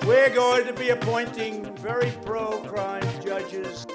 We're going to be appointing very pro-crime judges.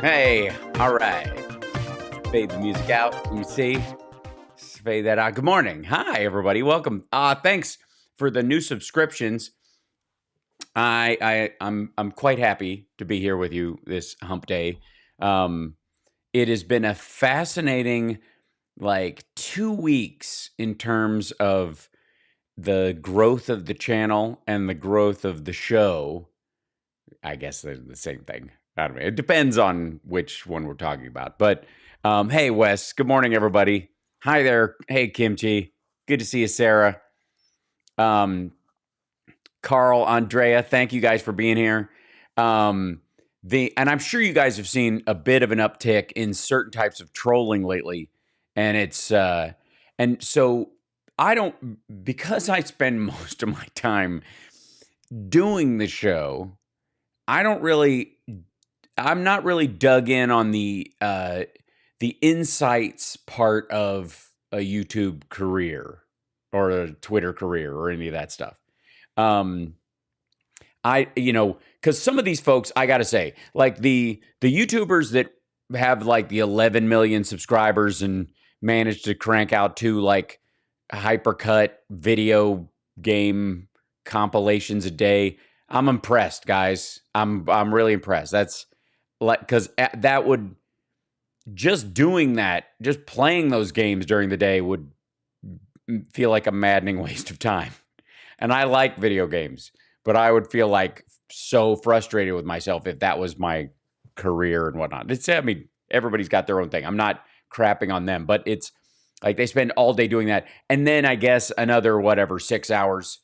Hey, all right. Fade the music out. Let me see. Fade that out. Good morning. Hi, everybody. Welcome. Thanks for the new subscriptions. I'm quite happy to be here with you this hump day. It has been a fascinating 2 weeks in terms of the growth of the channel and the growth of the show. I guess they're the same thing. I don't know. It depends on which one we're talking about. But hey, Wes. Good morning, everybody. Hi there. Hey, Kimchi. Good to see you, Sarah. Carl, Andrea. Thank you guys for being here. And I'm sure you guys have seen a bit of an uptick in certain types of trolling lately, and it's and so I don't, because I spend most of my time doing the show. I'm not really dug in on the insights part of a YouTube career or a Twitter career or any of that stuff. because some of these folks, I gotta say, like the YouTubers that have like the 11 million subscribers and manage to crank out 2 like hypercut video game compilations a day. I'm impressed, guys. I'm really impressed. That's like, because that would, just doing that, just playing those games during the day would feel like a maddening waste of time. And I like video games, but I would feel like so frustrated with myself if that was my career and whatnot. I mean, everybody's got their own thing. I'm not crapping on them, but it's like they spend all day doing that. And then I guess another, whatever, 6 hours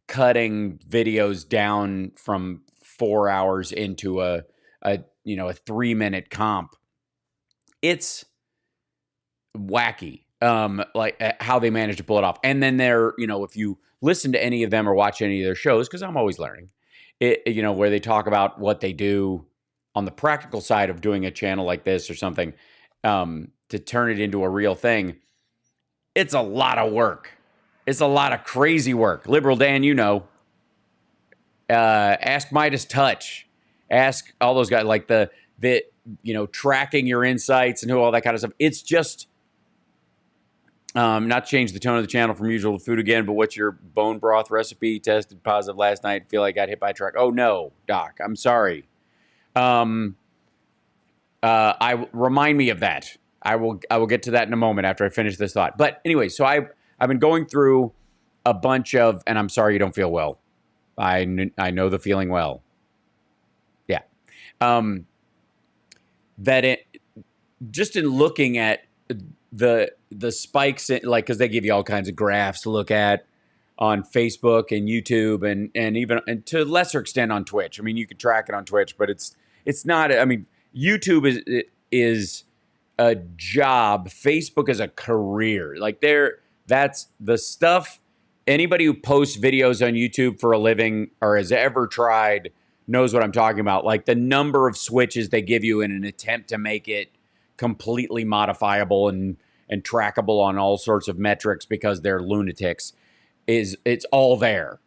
cutting videos down from 4 hours into a 3-minute comp. It's wacky, like how they manage to pull it off. And then if you listen to any of them or watch any of their shows, because I'm always learning, where they talk about what they do on the practical side of doing a channel like this or something, to turn it into a real thing. It's a lot of work. It's a lot of crazy work. Liberal Dan, ask Midas Touch, ask all those guys, like the tracking your insights and all that kind of stuff. It's just, not change the tone of the channel from usual to food again, but what's your bone broth recipe? Tested positive last night. Feel like I got hit by a truck. Oh no, Doc, I'm sorry. Remind me of that. I will get to that in a moment after I finish this thought. But anyway, so I've been going through a bunch of, and I'm sorry you don't feel well. I know the feeling well. Yeah. Just in looking at the spikes, because they give you all kinds of graphs to look at on Facebook and YouTube and even and to a lesser extent on Twitch. I mean, you can track it on Twitch, but it's not. I mean, YouTube is a job. Facebook is a career. Like that's the stuff. Anybody who posts videos on YouTube for a living or has ever tried knows what I'm talking about. Like the number of switches they give you in an attempt to make it completely modifiable and trackable on all sorts of metrics because they're lunatics, it's all there.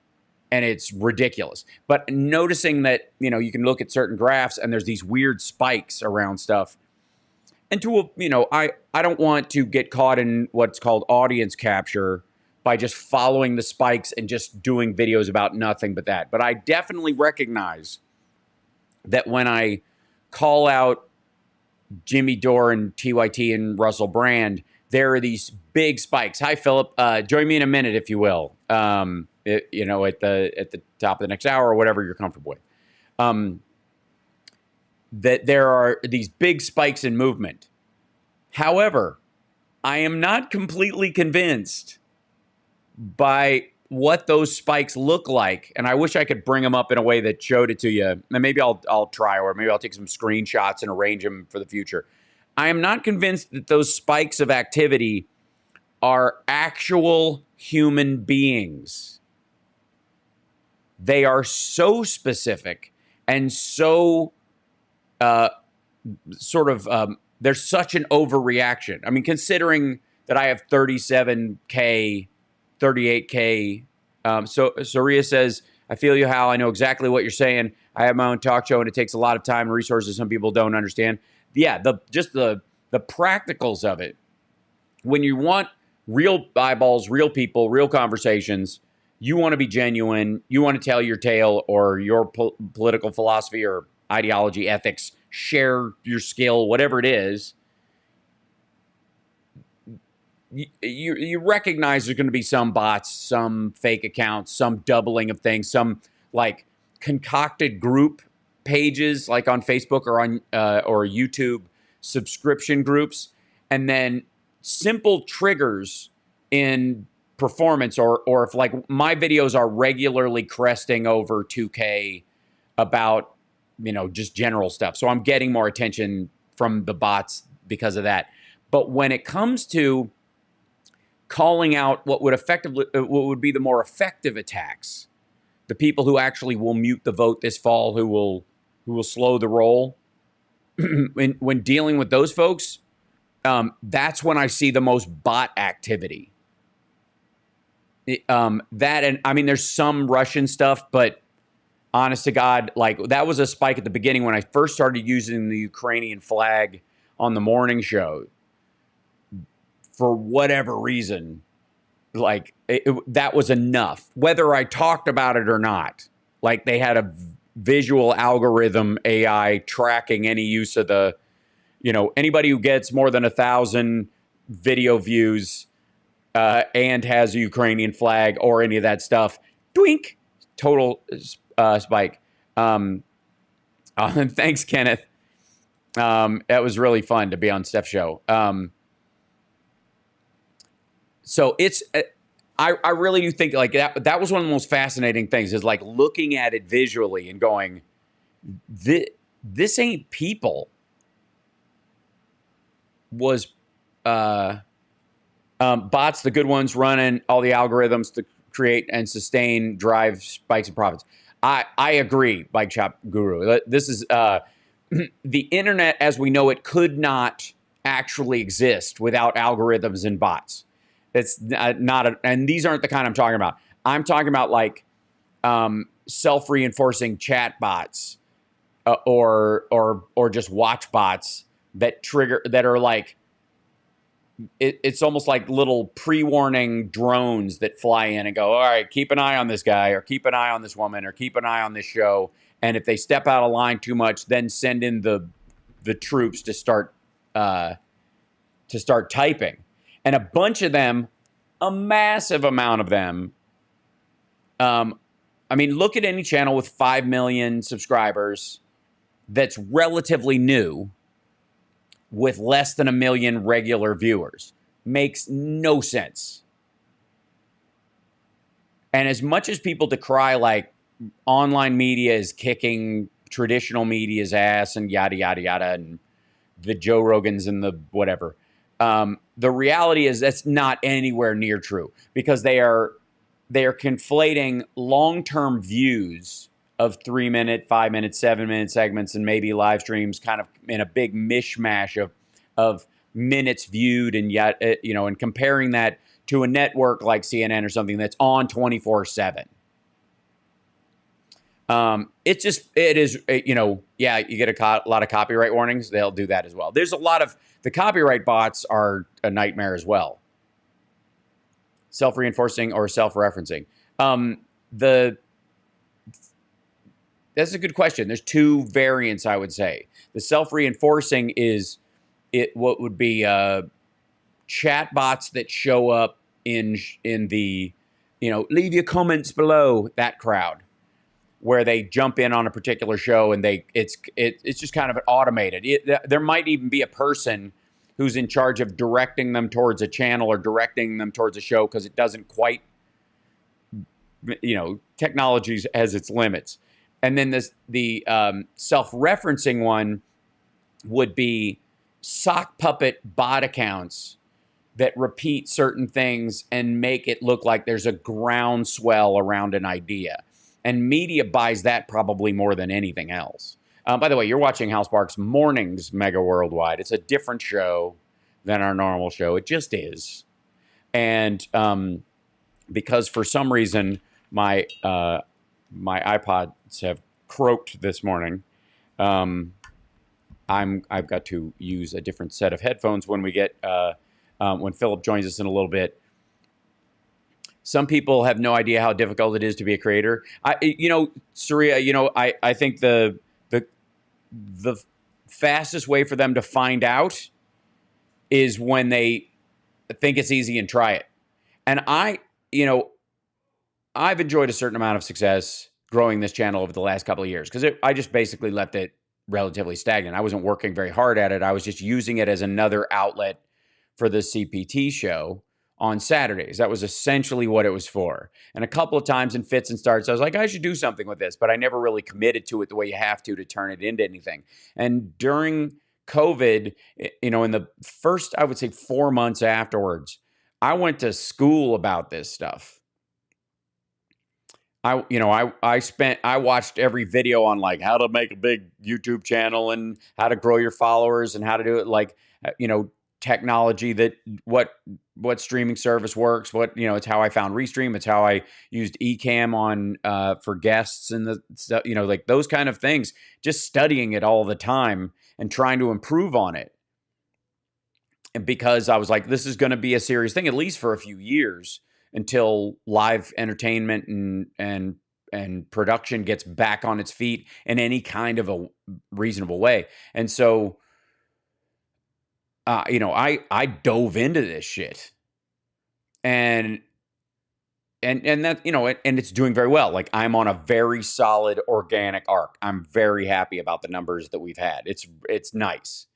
And it's ridiculous. But noticing that, you can look at certain graphs and there's these weird spikes around stuff. And I don't want to get caught in what's called audience capture by just following the spikes and just doing videos about nothing but that. But I definitely recognize that when I call out Jimmy Dore and TYT and Russell Brand, there are these big spikes. Hi, Philip. Join me in a minute, if you will. At the top of the next hour or whatever you're comfortable with. That there are these big spikes in movement. However, I am not completely convinced by what those spikes look like, and I wish I could bring them up in a way that showed it to you. And maybe I'll try, or maybe I'll take some screenshots and arrange them for the future. I am not convinced that those spikes of activity are actual human beings. They are so specific and so there's such an overreaction. I mean, considering that I have 37K, 38K. So Soria says, I feel you, Hal. I know exactly what you're saying. I have my own talk show and it takes a lot of time and resources some people don't understand. Yeah, the practicals of it. When you want real eyeballs, real people, real conversations, you want to be genuine, you want to tell your tale or your political philosophy or ideology, ethics, share your skill, whatever it is, you recognize there's going to be some bots, some fake accounts, some doubling of things, some like concocted group pages like on Facebook or on or YouTube subscription groups, and then simple triggers in performance or if like my videos are regularly cresting over 2K about just general stuff, so I'm getting more attention from the bots because of that. But when it comes to calling out what would be the more effective attacks, the people who actually will mute the vote this fall, who will slow the roll, when dealing with those folks, that's when I see the most bot activity. That, and I mean, there's some Russian stuff, but honest to God, like that was a spike at the beginning when I first started using the Ukrainian flag on the morning show. For whatever reason, like that was enough, whether I talked about it or not. Like they had a visual algorithm AI tracking any use of the, anybody who gets more than 1,000 video views and has a Ukrainian flag or any of that stuff, twink, total spike. Thanks, Kenneth. That was really fun to be on Steph's show. So it's, I really do think like that was one of the most fascinating things is like looking at it visually and going, this ain't people. Was bots, the good ones running all the algorithms to create and sustain, drive spikes in profits. I agree, Bike Shop Guru. This is the internet as we know it could not actually exist without algorithms and bots. It's not, and these aren't the kind I'm talking about. I'm talking about like self-reinforcing chat bots or just watch bots that are like, it's almost like little pre-warning drones that fly in and go, all right, keep an eye on this guy or keep an eye on this woman or keep an eye on this show. And if they step out of line too much, then send in the troops to start typing. And a bunch of them, a massive amount of them, I mean, look at any channel with 5 million subscribers that's relatively new with less than 1 million regular viewers. Makes no sense. And as much as people decry like online media is kicking traditional media's ass and yada, yada, yada, and the Joe Rogans and the whatever, the reality is that's not anywhere near true because they are conflating long-term views of 3-minute, 5-minute, 7-minute segments and maybe live streams kind of in a big mishmash of minutes viewed and yet, and comparing that to a network like CNN or something that's on 24/7. It is, yeah, you get a lot of copyright warnings. They'll do that as well. There's a lot of, the copyright bots are a nightmare as well. Self-reinforcing or self-referencing. That's a good question. There's two variants, I would say. The self-reinforcing is what would be chat bots that show up in the, leave your comments below, that crowd, where they jump in on a particular show and it's just kind of automated. There might even be a person who's in charge of directing them towards a channel or directing them towards a show because it doesn't quite, technology has its limits. And then the self-referencing one would be sock puppet bot accounts that repeat certain things and make it look like there's a groundswell around an idea. And media buys that probably more than anything else. By the way, you're watching HAL Sparks Mornings Mega Worldwide. It's a different show than our normal show. It just is. And because for some reason my iPods have croaked this morning, I've got to use a different set of headphones when we get when Philip joins us in a little bit. Some people have no idea how difficult it is to be a creator. Surya, I think the fastest way for them to find out is when they think it's easy and try it. And I've enjoyed a certain amount of success growing this channel over the last couple of years because I just basically left it relatively stagnant. I wasn't working very hard at it. I was just using it as another outlet for the CPT show on Saturdays. That was essentially what it was for. And a couple of times in fits and starts, I was like, I should do something with this, but I never really committed to it the way you have to turn it into anything. And during COVID, in the first, I would say 4 months afterwards, I went to school about this stuff. I watched every video on like how to make a big YouTube channel and how to grow your followers and how to do it, like, technology that what streaming service works, it's how I found Restream, it's how I used Ecamm on for guests and the stuff, like those kind of things, just studying it all the time and trying to improve on it. And because I was like, this is going to be a serious thing, at least for a few years, until live entertainment and production gets back on its feet in any kind of a reasonable way. And so I dove into this shit, and that, and it's doing very well. Like, I'm on a very solid organic arc. I'm very happy about the numbers that we've had. It's nice.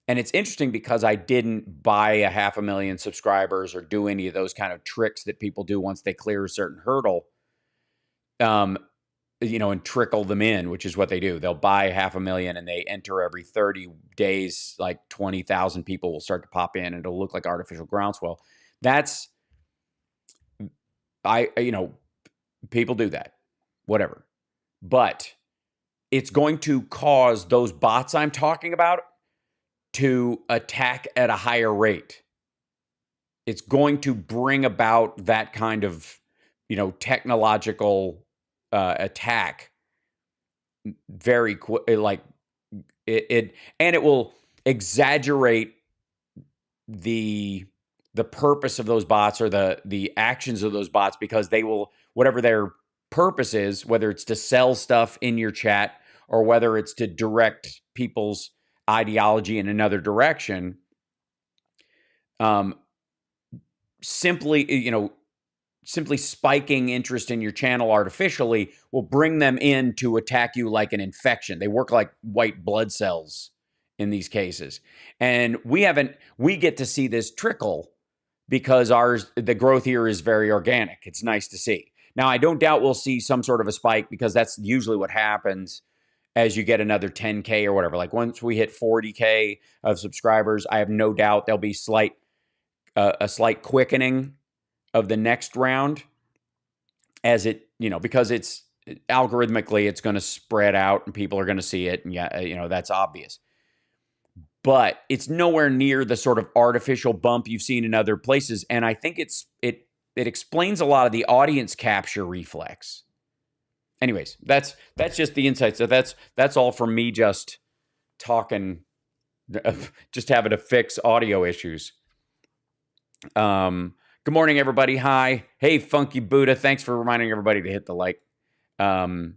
And it's interesting because I didn't buy 500,000 subscribers or do any of those kind of tricks that people do once they clear a certain hurdle. And trickle them in, which is what they do. They'll buy 500,000 and they enter every 30 days, like 20,000 people will start to pop in and it'll look like artificial groundswell. People do that, whatever. But it's going to cause those bots I'm talking about to attack at a higher rate. It's going to bring about that kind of, technological attack very quick, and it will exaggerate the purpose of those bots or the actions of those bots, because they will, whatever their purpose is, whether it's to sell stuff in your chat or whether it's to direct people's ideology in another direction, simply spiking interest in your channel artificially will bring them in to attack you like an infection. They work like white blood cells in these cases. And we get to see this trickle because the growth here is very organic. It's nice to see. Now, I don't doubt we'll see some sort of a spike, because that's usually what happens as you get another 10K or whatever. Like, once we hit 40K of subscribers, I have no doubt there'll be a slight quickening of the next round, as it, because it's algorithmically, it's going to spread out and people are going to see it. And that's obvious. But it's nowhere near the sort of artificial bump you've seen in other places. And I think it explains a lot of the audience capture reflex. Anyways, that's just the insight. So that's all from me just talking, just having to fix audio issues. Good morning, everybody. Hi. Hey, Funky Buddha. Thanks for reminding everybody to hit the like. The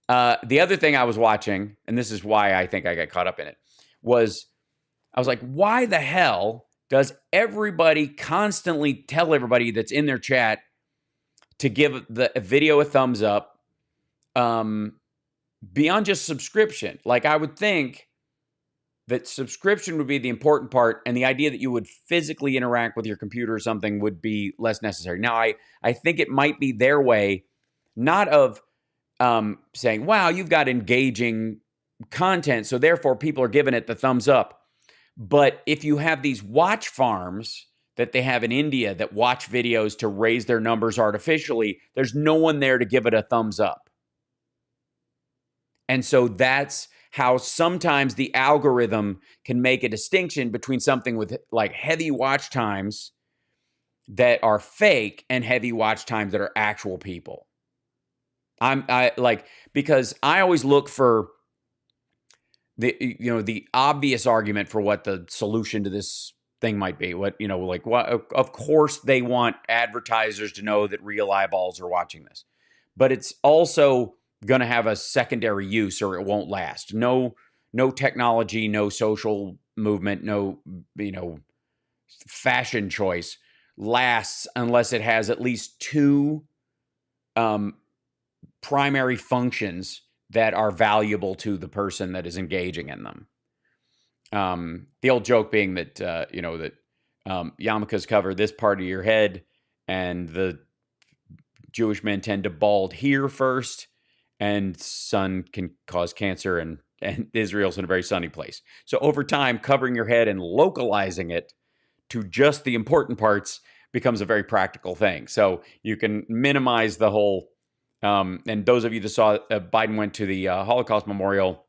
other thing I was watching, and this is why I think I got caught up in it, was I was like, why the hell does everybody constantly tell everybody that's in their chat to give the video a thumbs up, beyond just subscription? Like, I would think that subscription would be the important part, and the idea that you would physically interact with your computer or something would be less necessary. Now, I think it might be their way, not of saying, wow, you've got engaging content, so therefore people are giving it the thumbs up. But if you have these watch farms that they have in India that watch videos to raise their numbers artificially, there's no one there to give it a thumbs up. And so that's how sometimes the algorithm can make a distinction between something with like heavy watch times that are fake and heavy watch times that are actual people. Because I always look for the obvious argument for what the solution to this thing might be. Of course they want advertisers to know that real eyeballs are watching this, but it's also going to have a secondary use or it won't last. No technology, no social movement, no, fashion choice lasts unless it has at least two primary functions that are valuable to the person that is engaging in them. The old joke being that, yarmulkes cover this part of your head and the Jewish men tend to bald here first, and sun can cause cancer, and Israel's in a very sunny place. So over time, covering your head and localizing it to just the important parts becomes a very practical thing. So you can minimize the whole, and those of you that saw Biden went to the Holocaust Memorial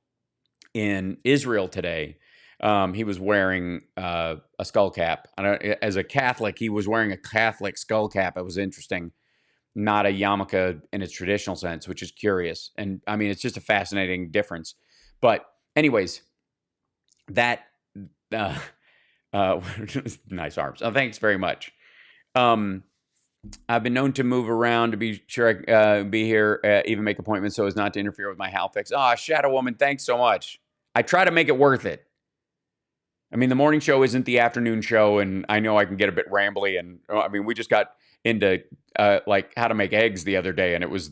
in Israel today, He was wearing a skull cap. As a Catholic, he was wearing a Catholic skull cap. It was interesting, not a yarmulke in its traditional sense, which is curious. And I mean, it's just a fascinating difference. But anyways, that uh, nice arms. Oh, thanks very much. I've been known to move around to be sure I be here, even make appointments so as not to interfere with my HAL fix. Shadow Woman, thanks so much. I try to make it worth it. I mean, the morning show isn't the afternoon show, and I know I can get a bit rambly. And I mean, we just got into like how to make eggs the other day, and it was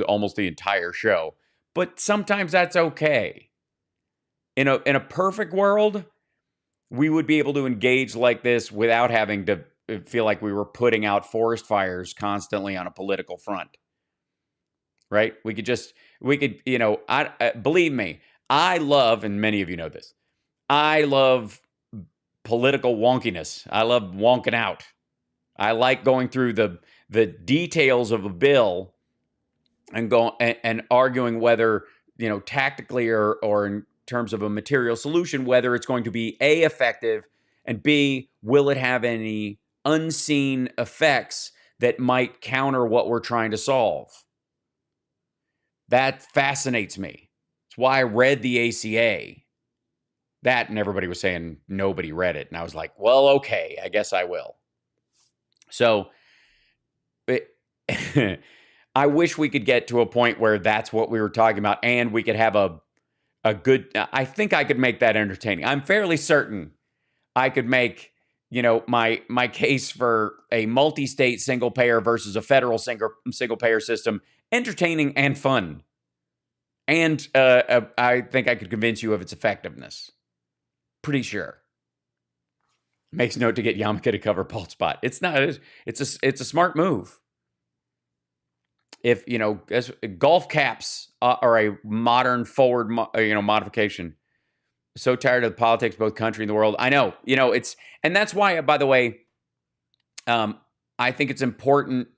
almost the entire show. But sometimes that's okay. In a perfect world, we would be able to engage like this without having to feel like we were putting out forest fires constantly on a political front. Right? We could, believe me, I love, and many of you know this, I love political wonkiness. I love wonking out. I like going through the details of a bill and arguing whether, tactically or in terms of a material solution, whether it's going to be A, effective, and B, will it have any unseen effects that might counter what we're trying to solve. That fascinates me. It's why I read the ACA. That, and everybody was saying nobody read it. And I was like, well, okay, I guess I will. So I wish we could get to a point where that's what we were talking about and we could have a good, I think I could make that entertaining. I'm fairly certain I could make, my case for a multi-state single payer versus a federal single payer system entertaining and fun. And I think I could convince you of its effectiveness. Pretty sure. Makes note to get yarmulke to cover bald spot. It's not. It's a smart move. If golf caps are a modern forward modification. So tired of the politics of both country and the world. I know. And that's why, by the way, I think it's important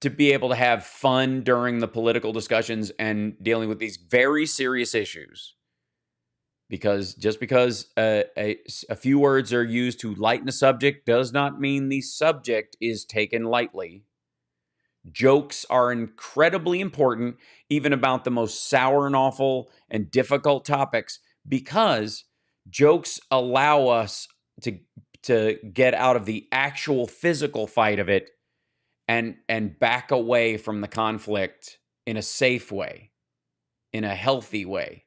to be able to have fun during the political discussions and dealing with these very serious issues. Because just because a few words are used to lighten a subject does not mean the subject is taken lightly. Jokes are incredibly important, even about the most sour and awful and difficult topics, because jokes allow us to get out of the actual physical fight of it and back away from the conflict in a safe way, in a healthy way.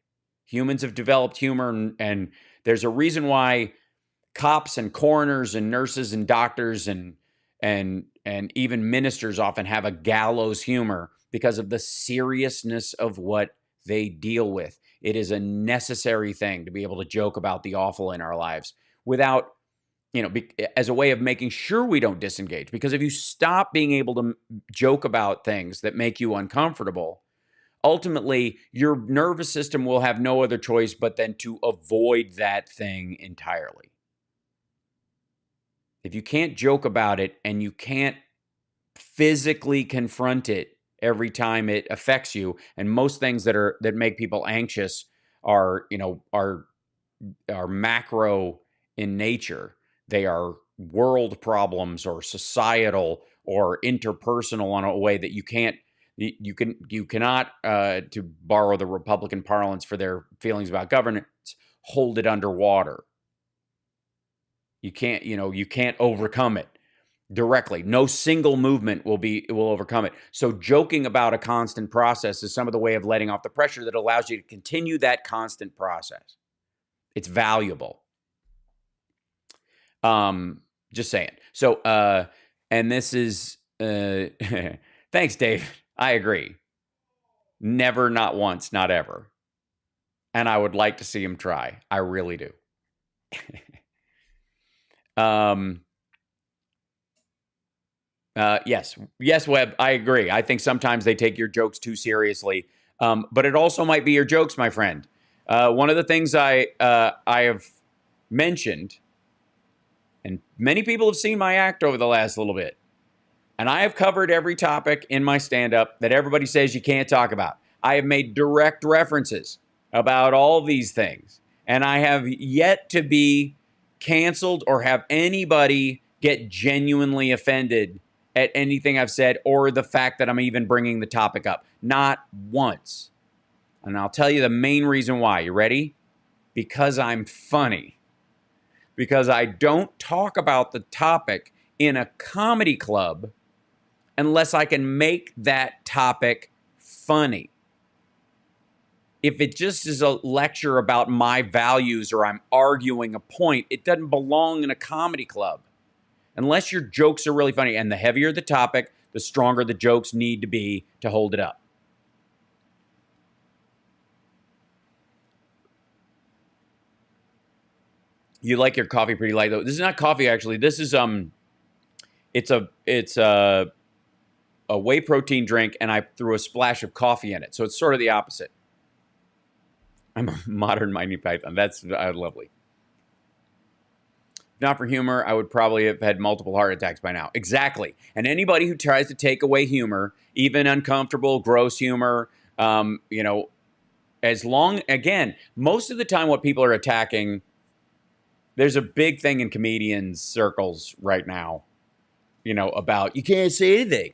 Humans have developed humor, and there's a reason why cops and coroners and nurses and doctors and even ministers often have a gallows humor because of the seriousness of what they deal with. It is a necessary thing to be able to joke about the awful in our lives without, as a way of making sure we don't disengage. Because if you stop being able to joke about things that make you uncomfortable, ultimately, your nervous system will have no other choice but then to avoid that thing entirely. If you can't joke about it and you can't physically confront it every time it affects you, and most things that make people anxious are macro in nature. They are world problems or societal or interpersonal in a way that you cannot, to borrow the Republican parlance for their feelings about governance, hold it underwater. You can't overcome it directly. No single movement will overcome it. So joking about a constant process is some of the way of letting off the pressure that allows you to continue that constant process. It's valuable. Just saying. So, and this is, thanks, Dave. I agree. Never, not once, not ever. And I would like to see him try. I really do. Yes, Webb, I agree. I think sometimes they take your jokes too seriously. But it also might be your jokes, my friend. One of the things I have mentioned, and many people have seen my act over the last little bit, and I have covered every topic in my stand-up that everybody says you can't talk about. I have made direct references about all these things. And I have yet to be canceled or have anybody get genuinely offended at anything I've said or the fact that I'm even bringing the topic up. Not once. And I'll tell you the main reason why. You ready? Because I'm funny. Because I don't talk about the topic in a comedy club unless I can make that topic funny. If it just is a lecture about my values or I'm arguing a point, it doesn't belong in a comedy club. Unless your jokes are really funny. And the heavier the topic, the stronger the jokes need to be to hold it up. You like your coffee pretty light, though. This is not coffee, actually. This is it's a whey protein drink, and I threw a splash of coffee in it. So it's sort of the opposite. I'm a modern Monty Python. That's lovely. If not for humor, I would probably have had multiple heart attacks by now. Exactly. And anybody who tries to take away humor, even uncomfortable, gross humor, as long, again, most of the time what people are attacking, there's a big thing in comedians circles right now, about you can't say anything.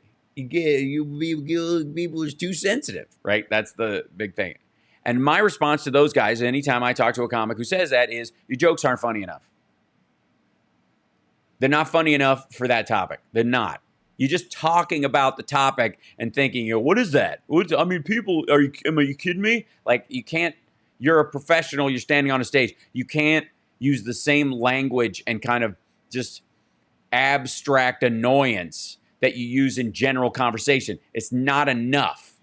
People are too sensitive, right? That's the big thing. And my response to those guys, anytime I talk to a comic who says that, is your jokes aren't funny enough. They're not funny enough for that topic. They're not. You're just talking about the topic and thinking, what is that? People, am you kidding me? Like, you can't, you're a professional, you're standing on a stage. You can't use the same language and kind of just abstract annoyance that you use in general conversation. It's not enough.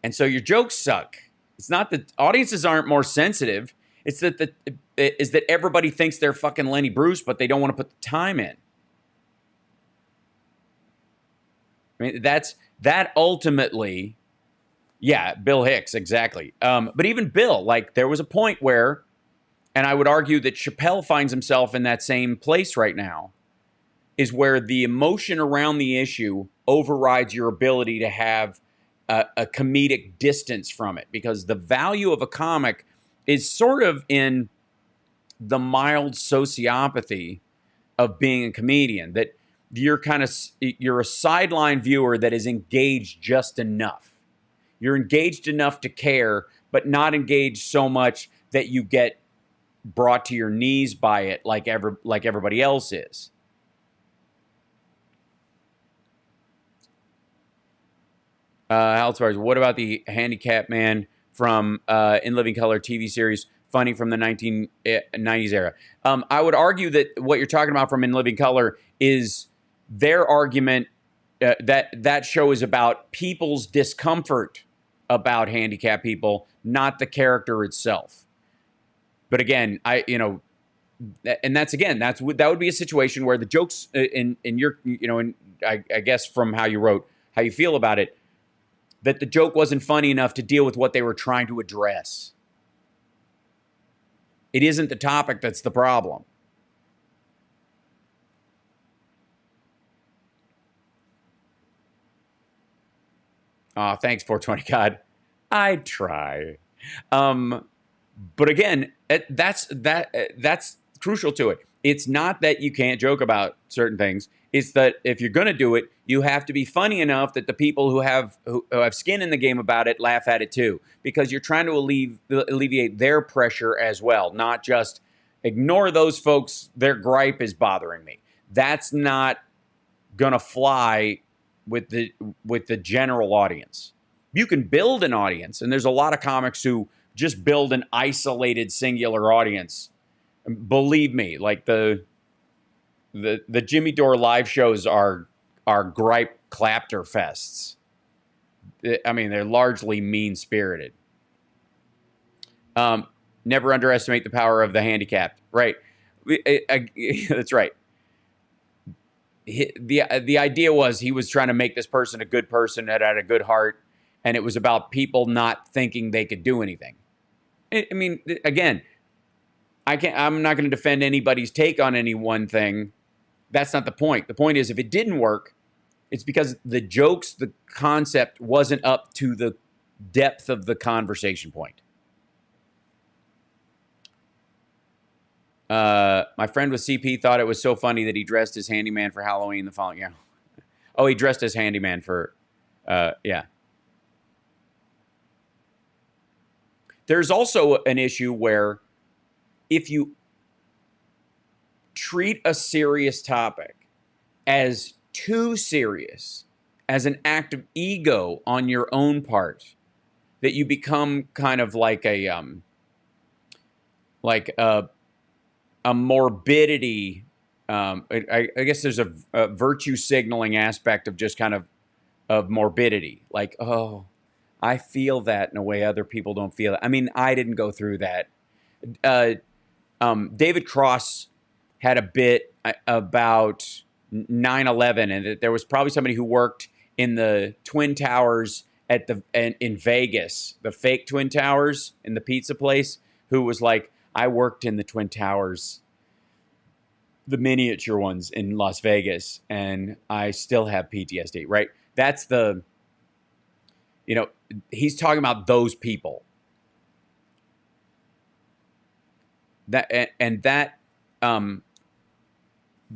And so your jokes suck. It's not that audiences aren't more sensitive. It's that everybody thinks they're fucking Lenny Bruce, but they don't want to put the time in. I mean, that ultimately, yeah, Bill Hicks, exactly. But even Bill, like, there was a point where, and I would argue that Chappelle finds himself in that same place right now, is where the emotion around the issue overrides your ability to have a comedic distance from it, because the value of a comic is sort of in the mild sociopathy of being a comedian, that you're a sideline viewer that is engaged just enough. You're engaged enough to care, but not engaged so much that you get brought to your knees by it like everybody else is. What about the handicapped man from In Living Color TV series, funny from the 1990s era? I would argue that what you're talking about from In Living Color is their argument that show is about people's discomfort about handicapped people, not the character itself. But again, that would be a situation where the jokes in your, I guess from how you wrote, how you feel about it, that the joke wasn't funny enough to deal with what they were trying to address. It isn't the topic that's the problem. Thanks, 420 God. I try. But again, that's crucial to it. It's not that you can't joke about certain things. It's that if you're going to do it, you have to be funny enough that the people who have skin in the game about it laugh at it too, because you're trying to alleviate their pressure as well, not just ignore those folks. Their gripe is bothering me. That's not going to fly with the general audience. You can build an audience, and there's a lot of comics who just build an isolated singular audience. Believe me, like the Jimmy Dore live shows are gripe clapter fests. I mean, they're largely mean-spirited. Never underestimate the power of the handicapped. Right. That's right. The idea was he was trying to make this person a good person that had a good heart, and it was about people not thinking they could do anything. I mean, again, I'm not going to defend anybody's take on any one thing. That's not the point. The point is, if it didn't work, it's because the concept wasn't up to the depth of the conversation point. My friend with CP thought it was so funny that he dressed as handyman for Halloween the following year. Oh, he dressed as handyman for, yeah. There's also an issue where if you treat a serious topic as too serious, as an act of ego on your own part, that you become kind of like a morbidity. I guess there's a virtue signaling aspect of just kind of morbidity. Like, oh, I feel that in a way other people don't feel it. I mean, I didn't go through that. David Cross had a bit about 9/11, and that there was probably somebody who worked in the Twin Towers in Vegas, the fake Twin Towers in the pizza place, who was like, I worked in the Twin Towers, the miniature ones in Las Vegas, and I still have PTSD, right? That's the, he's talking about those people. That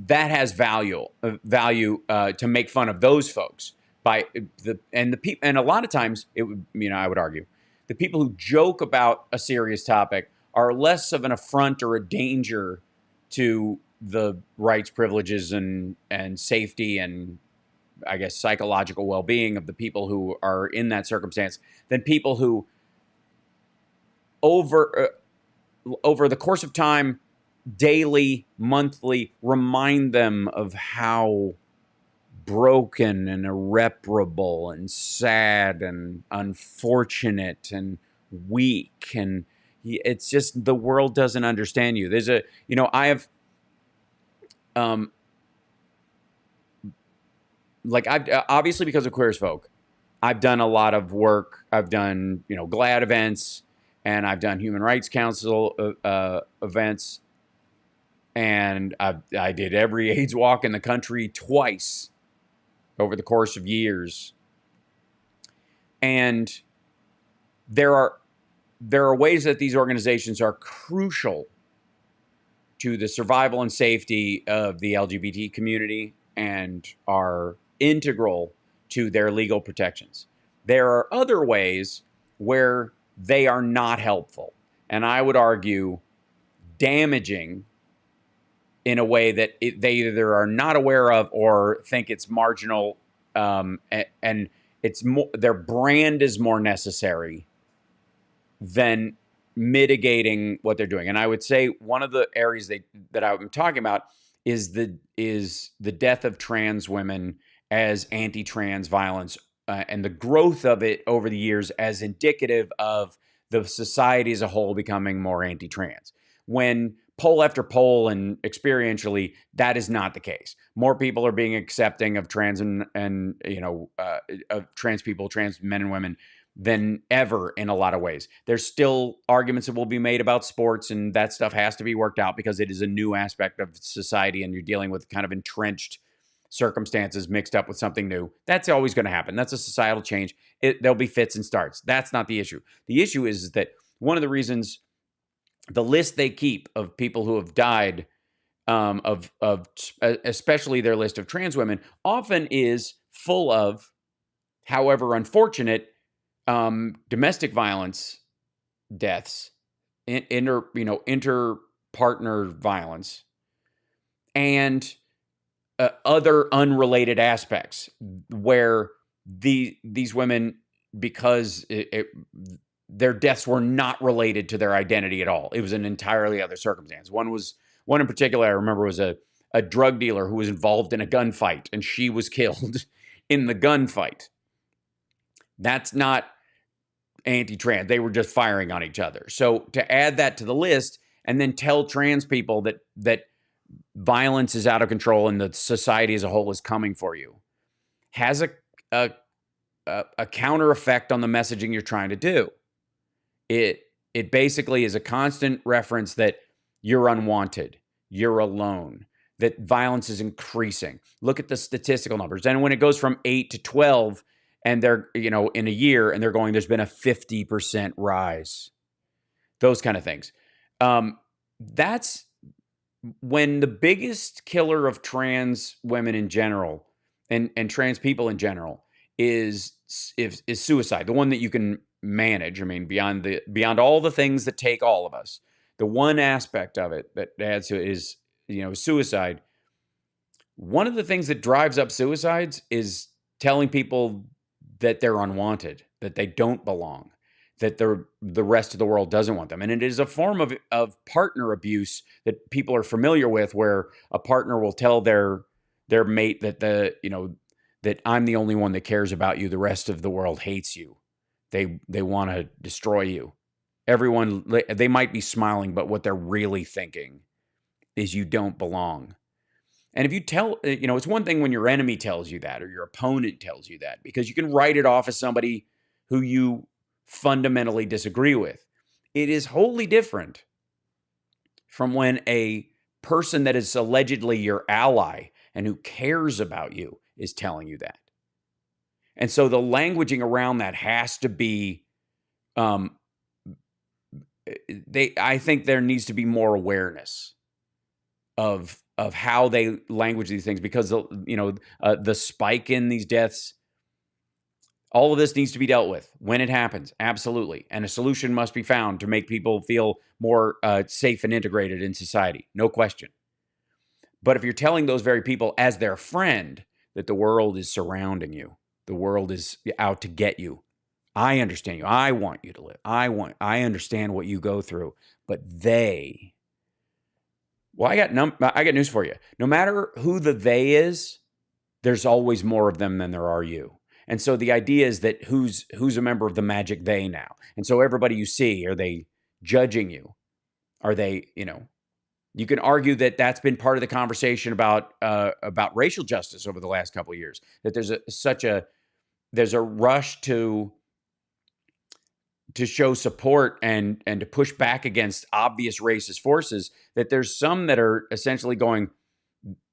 has value to make fun of those folks and a lot of times it would, I would argue the people who joke about a serious topic are less of an affront or a danger to the rights, privileges, and safety and I guess psychological well-being of the people who are in that circumstance than people who over the course of time, daily, monthly, remind them of how broken and irreparable and sad and unfortunate and weak, and it's just the world doesn't understand you. There's I have I've obviously, because of Queer as Folk, I've done a lot of work. I've done GLAAD events, and I've done Human Rights Council events, and I did every AIDS walk in the country twice over the course of years. And there are ways that these organizations are crucial to the survival and safety of the LGBT community and are integral to their legal protections. There are other ways where they are not helpful, and I would argue damaging in a way that they either are not aware of or think it's marginal, and it's more, their brand is more necessary than mitigating what they're doing. And I would say one of the areas that I'm talking about is the death of trans women as anti-trans violence, and the growth of it over the years as indicative of the society as a whole becoming more anti-trans. When poll after poll and experientially, that is not the case. More people are being accepting of trans and of trans people, trans men and women than ever in a lot of ways. There's still arguments that will be made about sports, and that stuff has to be worked out because it is a new aspect of society and you're dealing with kind of entrenched circumstances mixed up with something new. That's always going to happen. That's a societal change. There'll be fits and starts. That's not the issue. The issue is that one of the reasons the list they keep of people who have died, especially their list of trans women, often is full of, however unfortunate, domestic violence deaths, inter partner violence, and other unrelated aspects where these women, because their deaths were not related to their identity at all. It was an entirely other circumstance. One in particular I remember was a drug dealer who was involved in a gunfight, and she was killed in the gunfight. That's not anti-trans. They were just firing on each other. So to add that to the list and then tell trans people that violence is out of control and the society as a whole is coming for you has a counter effect on the messaging you're trying to do. It basically is a constant reference that you're unwanted, you're alone, that violence is increasing. Look at the statistical numbers. And when it goes from 8 to 12, and they're, in a year, and they're going, there's been a 50% rise. Those kind of things. That's when the biggest killer of trans women in general and trans people in general is suicide, the one that you can manage. I mean, beyond all the things that take all of us, the one aspect of it that adds to it is, suicide. One of the things that drives up suicides is telling people that they're unwanted, that they don't belong, that the rest of the world doesn't want them. And it is a form of partner abuse that people are familiar with, where a partner will tell their mate that that I'm the only one that cares about you. The rest of the world hates you. They want to destroy you. Everyone, they might be smiling, but what they're really thinking is you don't belong. And if you tell, it's one thing when your enemy tells you that or your opponent tells you that, because you can write it off as somebody who you fundamentally disagree with. It is wholly different from when a person that is allegedly your ally and who cares about you is telling you that. And so the languaging around that has to be, I think there needs to be more awareness of how they language these things, because the spike in these deaths, all of this needs to be dealt with when it happens, absolutely, and a solution must be found to make people feel more safe and integrated in society, no question. But if you're telling those very people as their friend that the world is surrounding you, the world is out to get you, I understand you, I want you to live, I understand what you go through, but they. Well, I got news for you. No matter who the they is, there's always more of them than there are you. And so the idea is that who's a member of the magic they now? And so everybody you see, are they judging you? Are they, you can argue that that's been part of the conversation about racial justice over the last couple of years. That there's a rush to show support and to push back against obvious racist forces, that there's some that are essentially going,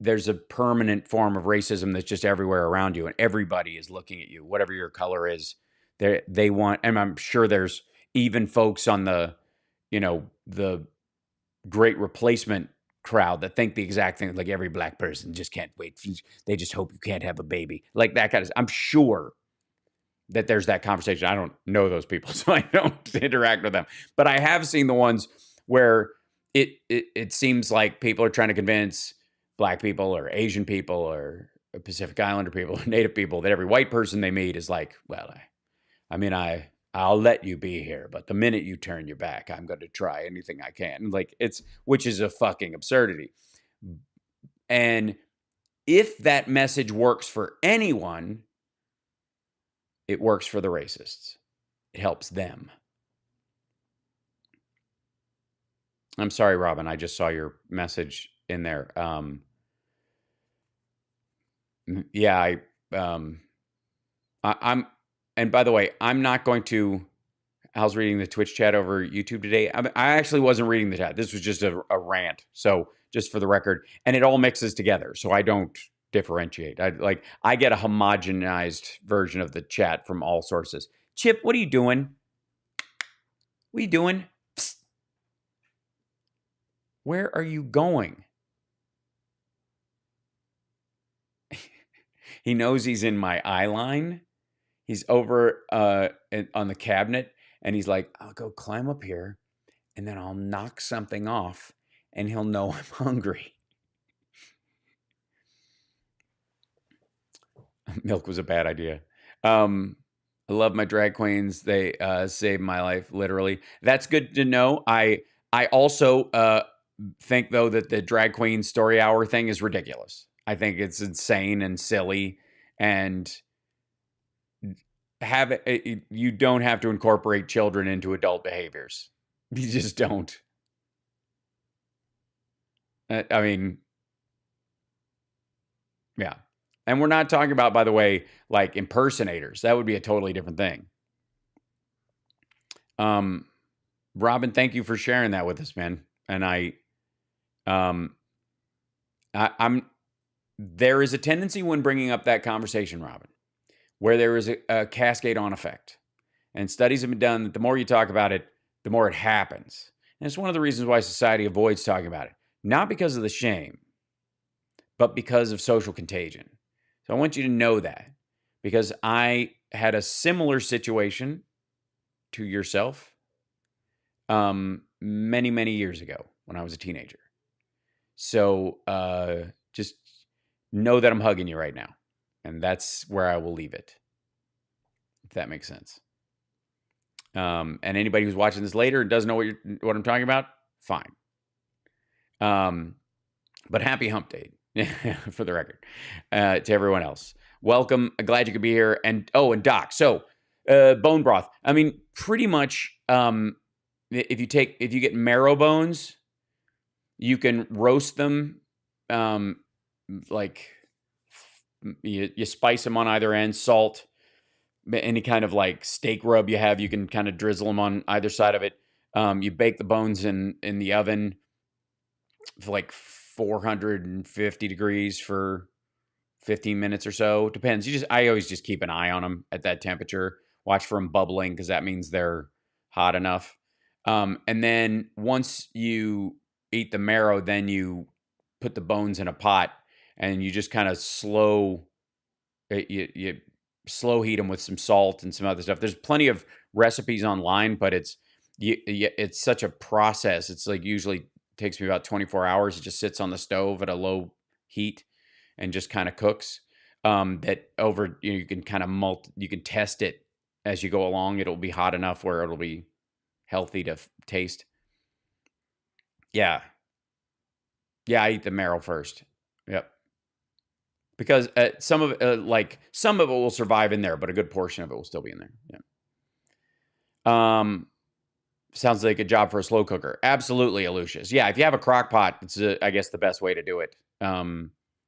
there's a permanent form of racism that's just everywhere around you, and everybody is looking at you, whatever your color is. They want, and I'm sure there's even folks on the great replacement crowd that think the exact thing, like every black person just can't wait. They just hope you can't have a baby. Like that kind of, I'm sure that there's that conversation. I don't know those people, so I don't interact with them. But I have seen the ones where it seems like people are trying to convince black people or Asian people or Pacific Islander people or Native people that every white person they meet is like, well, I'll let you be here, but the minute you turn your back, I'm going to try anything I can. Like which is a fucking absurdity. And if that message works for anyone, it works for the racists. It helps them. I'm sorry, Robin. I just saw your message in there. Yeah, I'm, and by the way, I'm not going to. I was reading the Twitch chat over YouTube today. I actually wasn't reading the chat. This was just a rant. So just for the record, and it all mixes together. So I don't differentiate. I get a homogenized version of the chat from all sources. Chip, what are you doing? What are you doing? Psst. Where are you going? He knows he's in my eye line. He's over on the cabinet, and he's like, I'll go climb up here, and then I'll knock something off, and he'll know I'm hungry. Milk was a bad idea. I love my drag queens. They saved my life, literally. That's good to know. I also think, though, that the drag queen story hour thing is ridiculous. I think it's insane and silly, and you don't have to incorporate children into adult behaviors. You just don't. I mean, yeah. And we're not talking about, by the way, like impersonators. That would be a totally different thing. Robin, thank you for sharing that with us, man. And I'm there is a tendency when bringing up that conversation, Robin, where there is a cascade on effect. And studies have been done that the more you talk about it, the more it happens. And it's one of the reasons why society avoids talking about it. not because of the shame, but because of social contagion. So I want you to know that, because I had a similar situation to yourself many, many years ago when I was a teenager. So just know that I'm hugging you right now. And that's where I will leave it, if that makes sense. And anybody who's watching this later and doesn't know what I'm talking about, fine. But happy hump day, for the record, to everyone else. Welcome. Glad you could be here. And Doc. So bone broth. I mean, pretty much if you get marrow bones, you can roast them. Like you spice them on either end, salt, any kind of like steak rub you have, you can kind of drizzle them on either side of it. You bake the bones in the oven for like 450 degrees for 15 minutes or so. Depends. I always just keep an eye on them at that temperature. Watch for them bubbling, because that means they're hot enough. And then once you eat the marrow, then you put the bones in a pot and you just kind of slow heat them with some salt and some other stuff. There's plenty of recipes online, but it's such a process. It's like usually takes me about 24 hours. It just sits on the stove at a low heat and just kind of cooks. You can kind of you can test it as you go along. It'll be hot enough where it'll be healthy to taste. Yeah. Yeah, I eat the marrow first. Yep. Because some of it will survive in there, but a good portion of it will still be in there. Yeah. Sounds like a job for a slow cooker. Absolutely, Aloysius. Yeah, if you have a crock pot, it's I guess the best way to do it.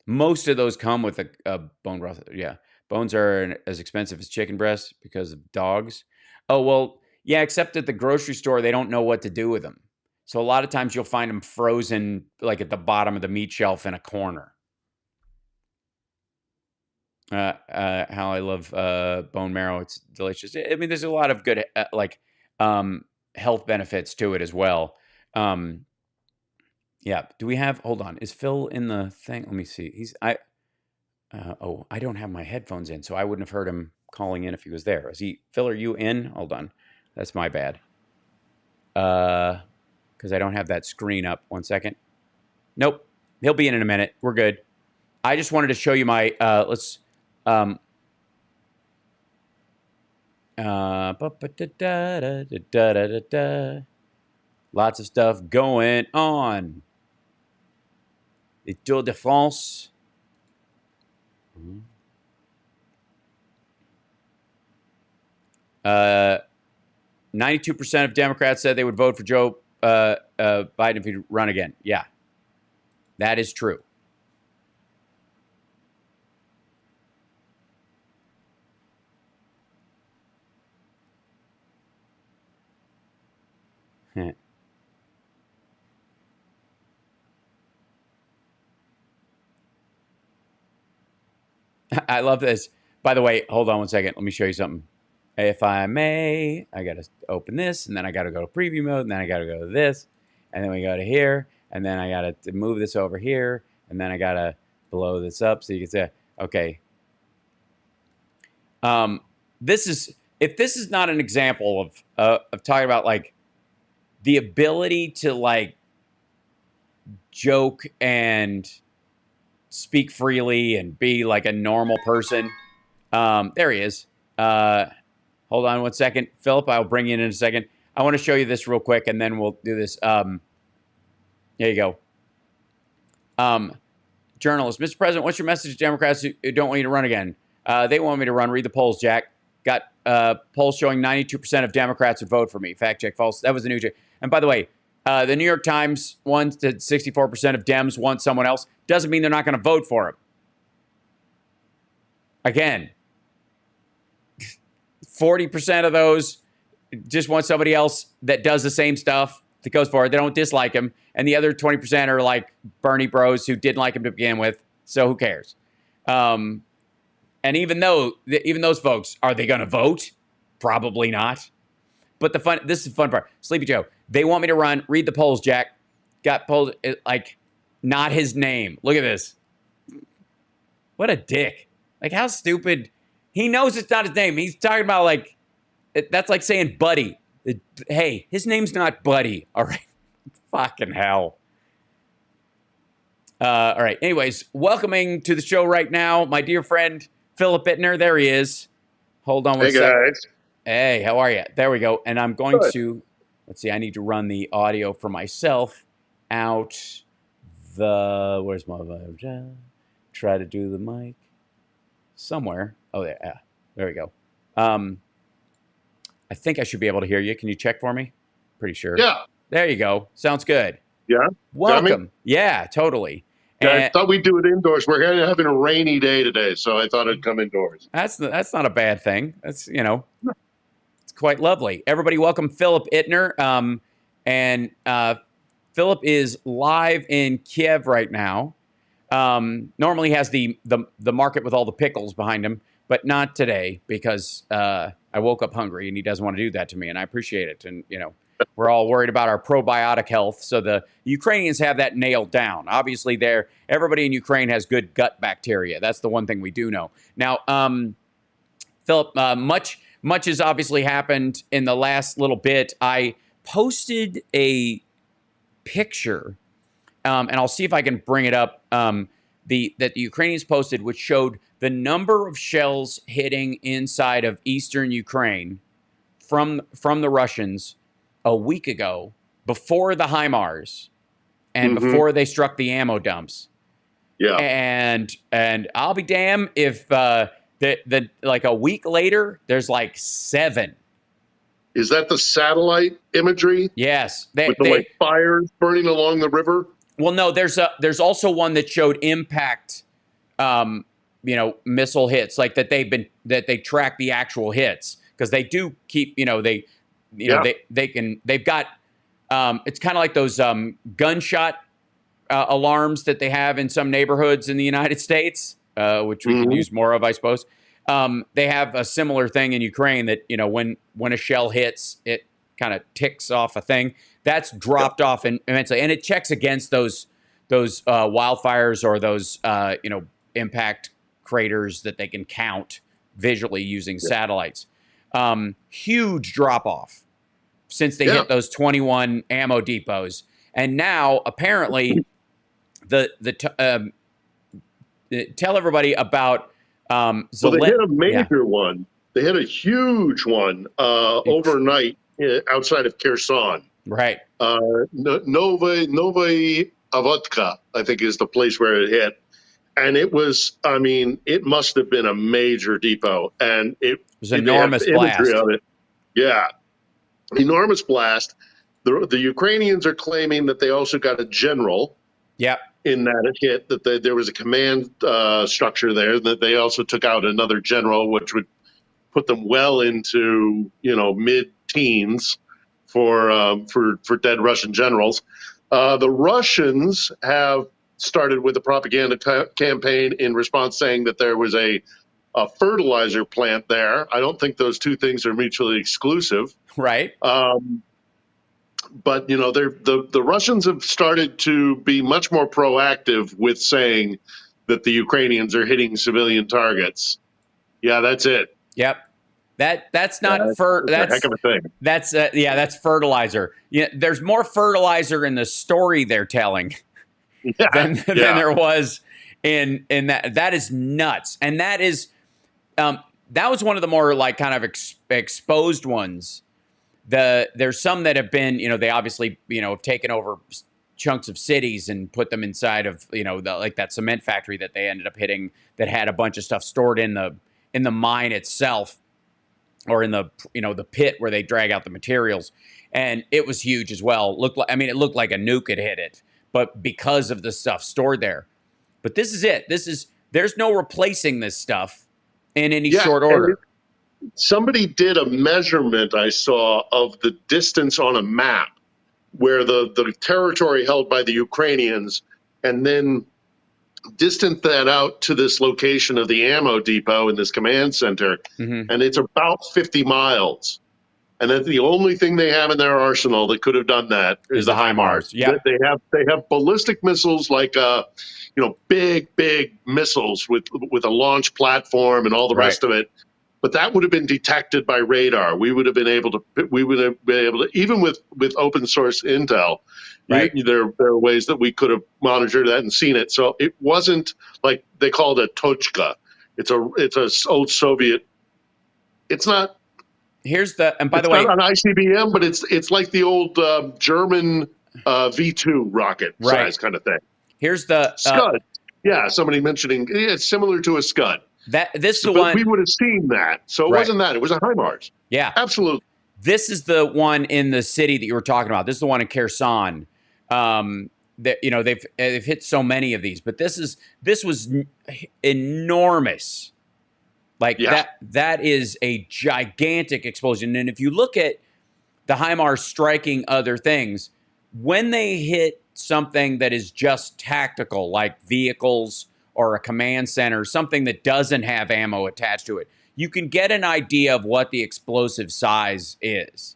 Most of those come with a bone broth. Yeah, bones are as expensive as chicken breasts because of dogs. Oh well, yeah. Except at the grocery store, they don't know what to do with them. So a lot of times you'll find them frozen, like at the bottom of the meat shelf in a corner. How I love bone marrow. It's delicious. I mean, there's a lot of good health benefits to it as well. Yeah. Do we have? Hold on. Is Phil in the thing? Let me see. I don't have my headphones in, so I wouldn't have heard him calling in if he was there. Is he? Phil, are you in? Hold on. That's my bad. Because I don't have that screen up. 1 second. Nope. He'll be in a minute. We're good. I just wanted to show you my. Let's. Lots of stuff going on. The Tour de France. 92% of Democrats said they would vote for Joe Biden if he'd run again. Yeah, that is true. I love this. By the way, hold on 1 second. Let me show you something. If I may, I got to open this, and then I got to go to preview mode, and then I got to go to this, and then we go to here, and then I got to move this over here, and then I got to blow this up so you can see. Okay. If this is not an example of talking about like the ability to like joke and speak freely and be like a normal person. There he is. Hold on 1 second. Philip, I'll bring you in a second. I want to show you this real quick, and then we'll do this. There you go. Journalist, Mr. President, what's your message to Democrats who don't want you to run again? They want me to run. Read the polls, Jack. Got polls showing 92% of Democrats would vote for me. Fact check, false. That was the news. And by the way, the New York Times wants that 64% of Dems want someone else. Doesn't mean they're not going to vote for him. Again, 40% of those just want somebody else that does the same stuff that goes for it. They don't dislike him. And the other 20% are like Bernie bros who didn't like him to begin with. So who cares? And even those folks, are they going to vote? Probably not. But this is the fun part. Sleepy Joe, they want me to run. Read the polls, Jack. Got polls. not his name. Look at this. What a dick. Like, how stupid. He knows it's not his name. He's talking about, like, that's like saying Buddy. Hey, his name's not Buddy. All right. Fucking hell. All right. Anyways, welcoming to the show right now, my dear friend, Philip Ittner. There he is. Hold on one second. Hey, guys. Hey, how are you? There we go. And I'm going to, let's see, I need to run the audio for myself out where's my, try to do the mic somewhere. Oh, yeah. There we go. I think I should be able to hear you. Can you check for me? Pretty sure. Yeah. There you go. Sounds good. Yeah. Welcome. Yeah, totally. I thought we'd do it indoors. We're having a rainy day today, so I thought I'd come indoors. That's not a bad thing. That's, it's quite lovely. Everybody, welcome Philip Ittner. Philip is live in Kiev right now. Normally has the market with all the pickles behind him, but not today because I woke up hungry and he doesn't want to do that to me, and I appreciate it. And we're all worried about our probiotic health, so the Ukrainians have that nailed down. Obviously, everybody in Ukraine has good gut bacteria. That's the one thing we do know. Now, Philip, much has obviously happened in the last little bit. I posted a picture, and I'll see if I can bring it up, that the Ukrainians posted, which showed the number of shells hitting inside of eastern Ukraine from the Russians a week ago, before the HIMARS and before they struck the ammo dumps. Yeah. And I'll be damned if like a week later there's like 7. Is that the satellite imagery? Yes. With the fires burning along the river? Well, no, there's also one that showed impact missile hits, like that they track the actual hits, because they do keep, they've got it's kind of like those gunshot alarms that they have in some neighborhoods in the United States, which we can use more of, I suppose. They have a similar thing in Ukraine that, when a shell hits, it kind of ticks off a thing. That's dropped off immensely, and it checks against those wildfires or those impact craters that they can count visually using satellites. Huge drop off since they hit those 21 ammo depots, and now apparently tell everybody about well, they hit a major one. They hit a huge one overnight outside of Kherson. Right. Novy Avodka, I think, is the place where it hit. And it was, it must have been a major depot. And it was an enormous blast. Of it. Yeah. Enormous blast. The Ukrainians are claiming that they also got a general. Yep. In that hit, that there was a command structure there, that they also took out another general, which would put them well into, mid-teens for dead Russian generals. The Russians have started with a propaganda campaign in response, saying that there was a fertilizer plant there. I don't think those two things are mutually exclusive. Right. But the Russians have started to be much more proactive with saying that the Ukrainians are hitting civilian targets. Yeah, that's it. Yep. That's not that's a heck of a thing. That's fertilizer. Yeah, there's more fertilizer in the story they're telling than there was in that. That is nuts, and that was one of the more like kind of exposed ones. There's some that have been, they obviously, have taken over chunks of cities and put them inside of, like that cement factory that they ended up hitting that had a bunch of stuff stored in the mine itself, or in the pit where they drag out the materials. And it was huge as well. It looked like a nuke had hit it, but because of the stuff stored there. But this is it. There's no replacing this stuff in any short order. Somebody did a measurement, I saw, of the distance on a map where the territory held by the Ukrainians, and then distant that out to this location of the ammo depot in this command center. And it's about 50 miles. and that the only thing they have in their arsenal that could have done that is the HIMARS. Yeah, they have ballistic missiles like big missiles with a launch platform and all the rest of it. But that would have been detected by radar. We would have been able to even with open source intel. Right. There are ways that we could have monitored that and seen it. So it wasn't like they called it Tochka. It's a old Soviet. It's not. Here's the, and by it's the way, not an ICBM, but it's like the old German V2 rocket size kind of thing. Here's the Scud. Yeah, somebody mentioning it's similar to a Scud. One we would have seen that. So it wasn't that. It was a HIMARS. Yeah, absolutely. This is the one in the city that you were talking about. This is the one in Kherson. That they've hit so many of these, but this was enormous. Like that is a gigantic explosion. And if you look at the HIMARS striking other things, when they hit something that is just tactical, like vehicles or a command center, something that doesn't have ammo attached to it, you can get an idea of what the explosive size is.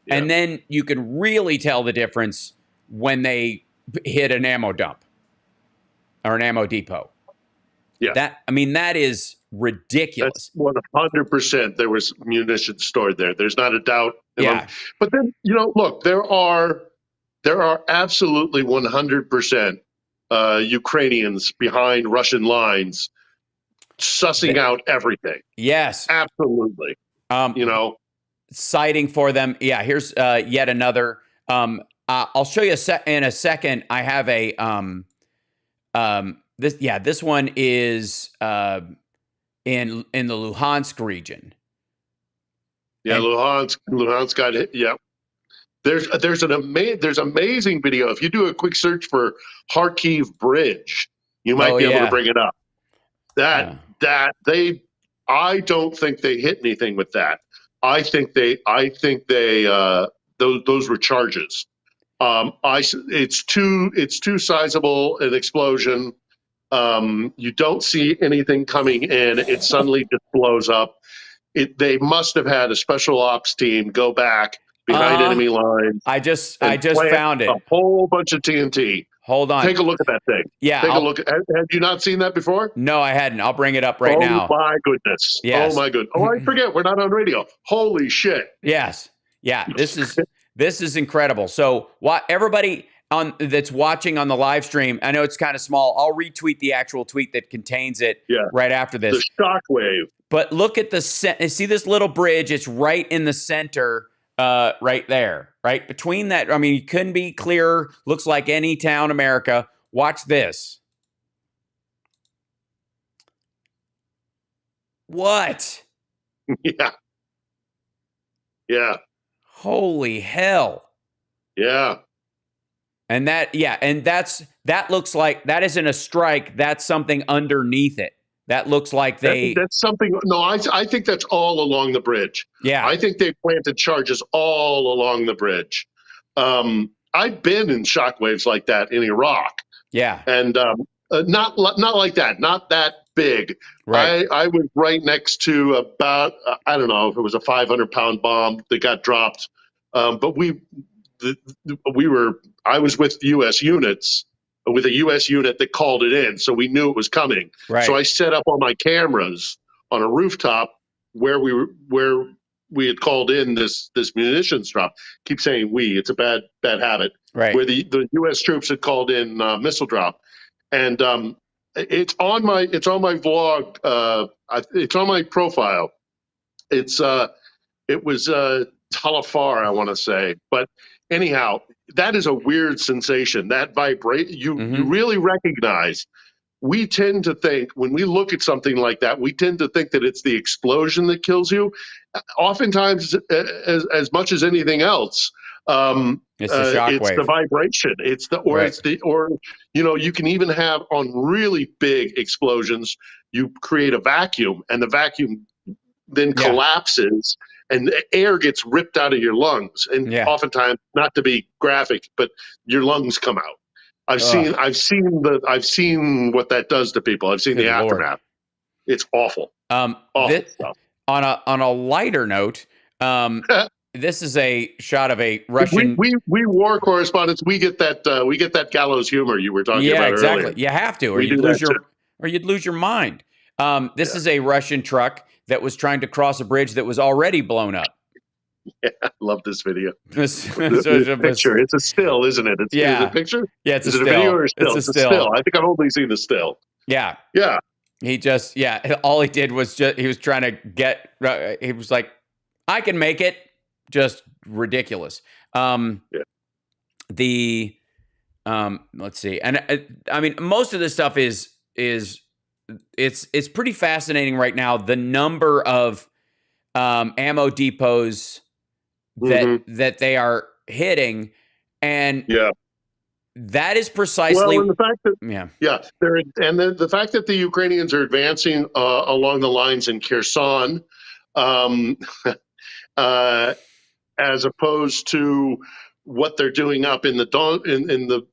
Yeah. And then you can really tell the difference when they hit an ammo dump or an ammo depot. Yeah. That is ridiculous. That's 100%. There was munitions stored there. There's not a doubt. Yeah. But then, look, there are absolutely 100% Ukrainians behind Russian lines sussing out everything. Yes. Absolutely. Citing for them. Yeah, here's yet another. I'll show you in a second. I have a this one is in the Luhansk region. Yeah, and Luhansk got hit. Yeah. There's amazing video. If you do a quick search for Kharkiv Bridge, you might be able to bring it up. I don't think they hit anything with that. I think they those were charges. It's too sizable an explosion. You don't see anything coming in. It suddenly just blows up. They must have had a special ops team go back behind enemy lines. I just found it. A whole bunch of TNT. Hold on. Take a look at that thing. Yeah. Take a look. Have you not seen that before? No, I hadn't. I'll bring it up right now. Oh my goodness. Yes. Oh my goodness. Oh, I forget. We're not on radio. Holy shit. Yes. Yeah. This is incredible. So everybody that's watching on the live stream, I know it's kind of small. I'll retweet the actual tweet that contains it right after this. The shockwave. But look at see this little bridge. It's right in the center, right there, right between that. I mean, it couldn't be clearer. Looks like any town, America. Watch this. What? Yeah. Yeah. Holy hell. Yeah. And that looks like that isn't a strike. That's something underneath it. That looks like that's something. No, I think that's all along the bridge. Yeah. I think they planted charges all along the bridge. I've been in shockwaves like that in Iraq. Yeah. And not like that, not that big. Right. I was right next to about, I don't know if it was a 500-pound bomb that got dropped. But I was with U.S. units, with a U.S. unit that called it in, so we knew it was coming. Right. So I set up all my cameras on a rooftop where we had called in this munitions drop. Keep saying we; it's a bad habit. Right. Where the U.S. troops had called in missile drop, and it's on my vlog. It's on my profile. It was Talafar, I want to say, but anyhow, that is a weird sensation. That vibrate, you really recognize. We tend to think when we look at something like that, we tend to think that it's the explosion that kills you. Oftentimes, as much as anything else, it's the shockwave. It's the vibration. You can even have on really big explosions, you create a vacuum, and the vacuum then collapses. And the air gets ripped out of your lungs, and oftentimes, not to be graphic, but your lungs come out. I've seen what that does to people. I've seen the aftermath. It's awful. Awful stuff. On a lighter note, this is a shot of a We, Russian. we war correspondents, we get that gallows humor you were talking about exactly. earlier. You have to, or We you'd do lose that you'd lose your mind. This Yeah. is a Russian truck that was trying to cross a bridge that was already blown up. Yeah, I love this video. This The picture. It's a still, isn't it? Is it a picture? Yeah, it's Is a it still. a video or a still? It's a still. I think I've only seen the still. Yeah. Yeah. He just, all he did was he was trying to get, he was like, I can make it. Just ridiculous. The, let's see. And I mean, most of this stuff is it's pretty fascinating right now. The number of ammo depots that they are hitting. And that is precisely and the fact that the fact that the Ukrainians are advancing along the lines in Kherson, as opposed to what they're doing up in the Donetsk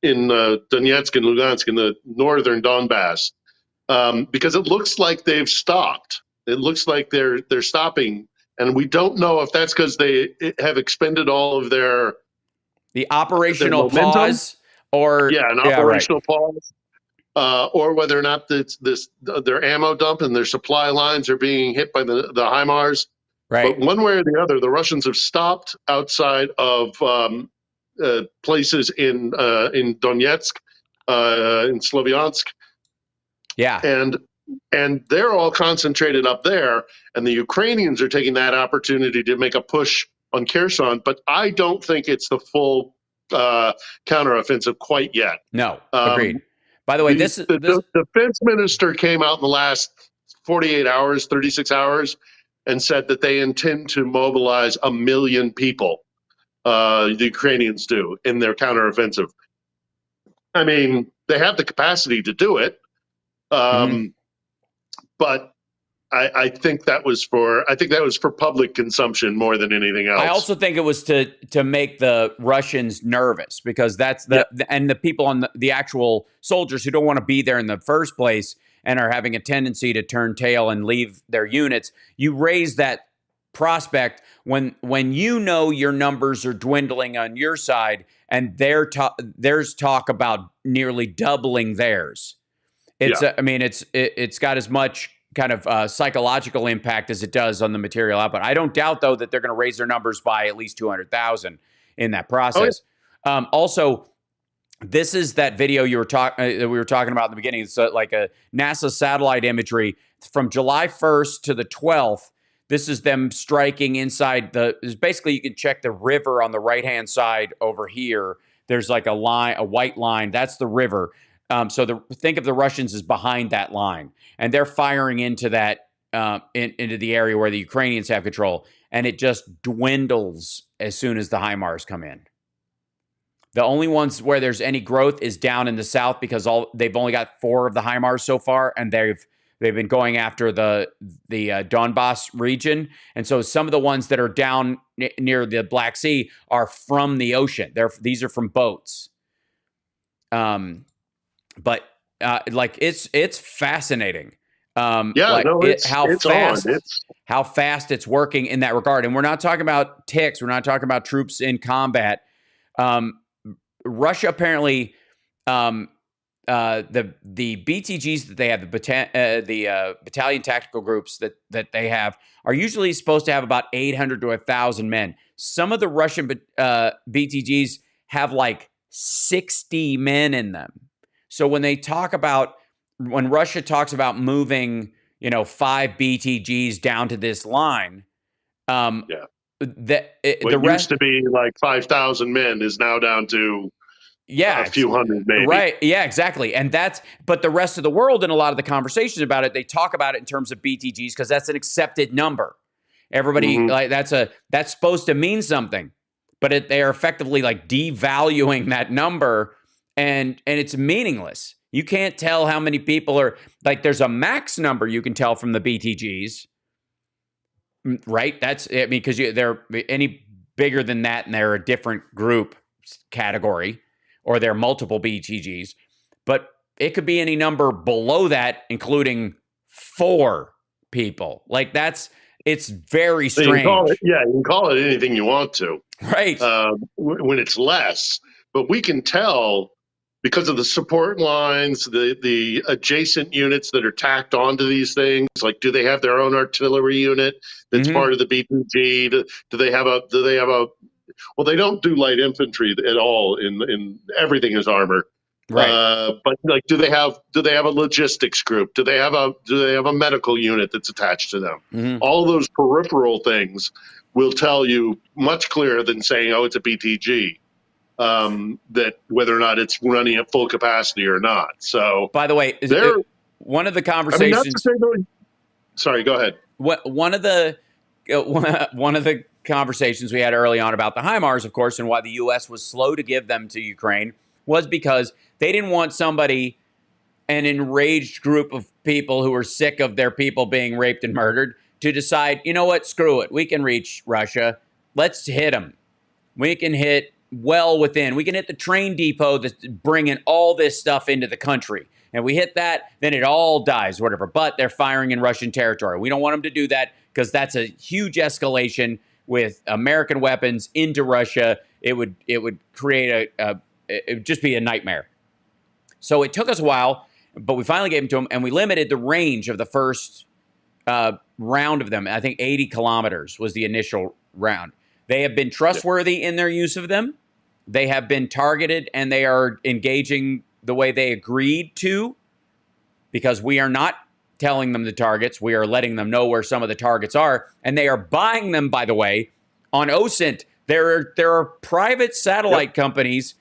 and Lugansk in the northern Donbass, because it looks like they've stopped. It looks like they're stopping, and we don't know if that's because they have expended all of the operational pause, or an operational pause, or whether or not their ammo dump and their supply lines are being hit by the HIMARS. Right. But one way or the other, the Russians have stopped outside of places in Donetsk, in Sloviansk. Yeah. And they're all concentrated up there, and the Ukrainians are taking that opportunity to make a push on Kherson, but I don't think it's the full counteroffensive quite yet. No, agreed. By the way, the defense minister came out in the last 48 hours, 36 hours, and said that they intend to mobilize 1 million people, the Ukrainians do, in their counteroffensive. I mean, they have the capacity to do it, but I think that was for public consumption more than anything else. I also think it was to make the Russians nervous, because that's and the people on the actual soldiers who don't want to be there in the first place and are having a tendency to turn tail and leave their units. You raise that prospect when you know your numbers are dwindling on your side, and there's talk about nearly doubling theirs. I mean, it's got as much kind of psychological impact as it does on the material output. I don't doubt, though, that they're going to raise their numbers by at least 200,000 in that process. Oh, yeah. Also, this is that video we were talking about in the beginning. It's like a NASA satellite imagery from July 1st to the 12th. This is them striking inside basically, you can check the river on the right-hand side over here. There's like a white line. That's the river. Think of the Russians as behind that line, and they're firing into that into the area where the Ukrainians have control, and it just dwindles as soon as the HIMARS come in. The only ones where there's any growth is down in the south, because they've only got 4 of the HIMARS so far, and they've been going after the Donbass region, and so some of the ones that are down near the Black Sea are from the ocean. These are from boats. But it's fascinating. How fast it's working in that regard. And we're not talking about ticks. We're not talking about troops in combat. Russia apparently, the BTGs that they have, the battalion tactical groups that they have, are usually supposed to have about 800 to 1,000 men. Some of the Russian BTGs have like 60 men in them. So when Russia talks about moving, 5 BTGs down to this line, what used to be like 5,000 men is now down to a few hundred, maybe. Right? Yeah, exactly. And but the rest of the world, in a lot of the conversations about it, they talk about it in terms of BTGs because that's an accepted number. Everybody that's supposed to mean something, but they are effectively like devaluing that number. And it's meaningless. You can't tell how many people are, like, there's a max number you can tell from the BTGs, right? Because they're any bigger than that and they're a different group category, or they're multiple BTGs. But it could be any number below that, including 4 people. Like, It's very So you can call strange. it, yeah, you can call it anything you want to Right. when it's less. But we can tell because of the support lines, the adjacent units that are tacked onto these things. Like, do they have their own artillery unit that's Mm-hmm. part of the BTG? Do they have a? Well, they don't do light infantry at all. In everything is armor. Right. But like, do they have a logistics group? Do they have a medical unit that's attached to them? Mm-hmm. All those peripheral things will tell you much clearer than saying, "Oh, it's a BTG." That whether or not it's running at full capacity or not. So, By the way, one of the I mean, that's the conversations. thing. Sorry, go ahead. One of the conversations we had early on about the HIMARS, of course, and why the U.S. was slow to give them to Ukraine was because they didn't want somebody, an enraged group of people who were sick of their people being raped and murdered, to decide, you know what, screw it. We can reach Russia. Let's hit them. We can hit well within. We can hit the train depot that's bringing all this stuff into the country. And we hit that, then it all dies, whatever. But they're firing in Russian territory. We don't want them to do that because that's a huge escalation with American weapons into Russia. It would create it would just be a nightmare. So it took us a while, but we finally gave them to them, and we limited the range of the first round of them. I think 80 kilometers was the initial round. They have been trustworthy in their use of them. They have been targeted, and they are engaging the way they agreed to, because we are not telling them the targets. We are letting them know where some of the targets are, and they are buying them, by the way, on OSINT. There are private satellite companies.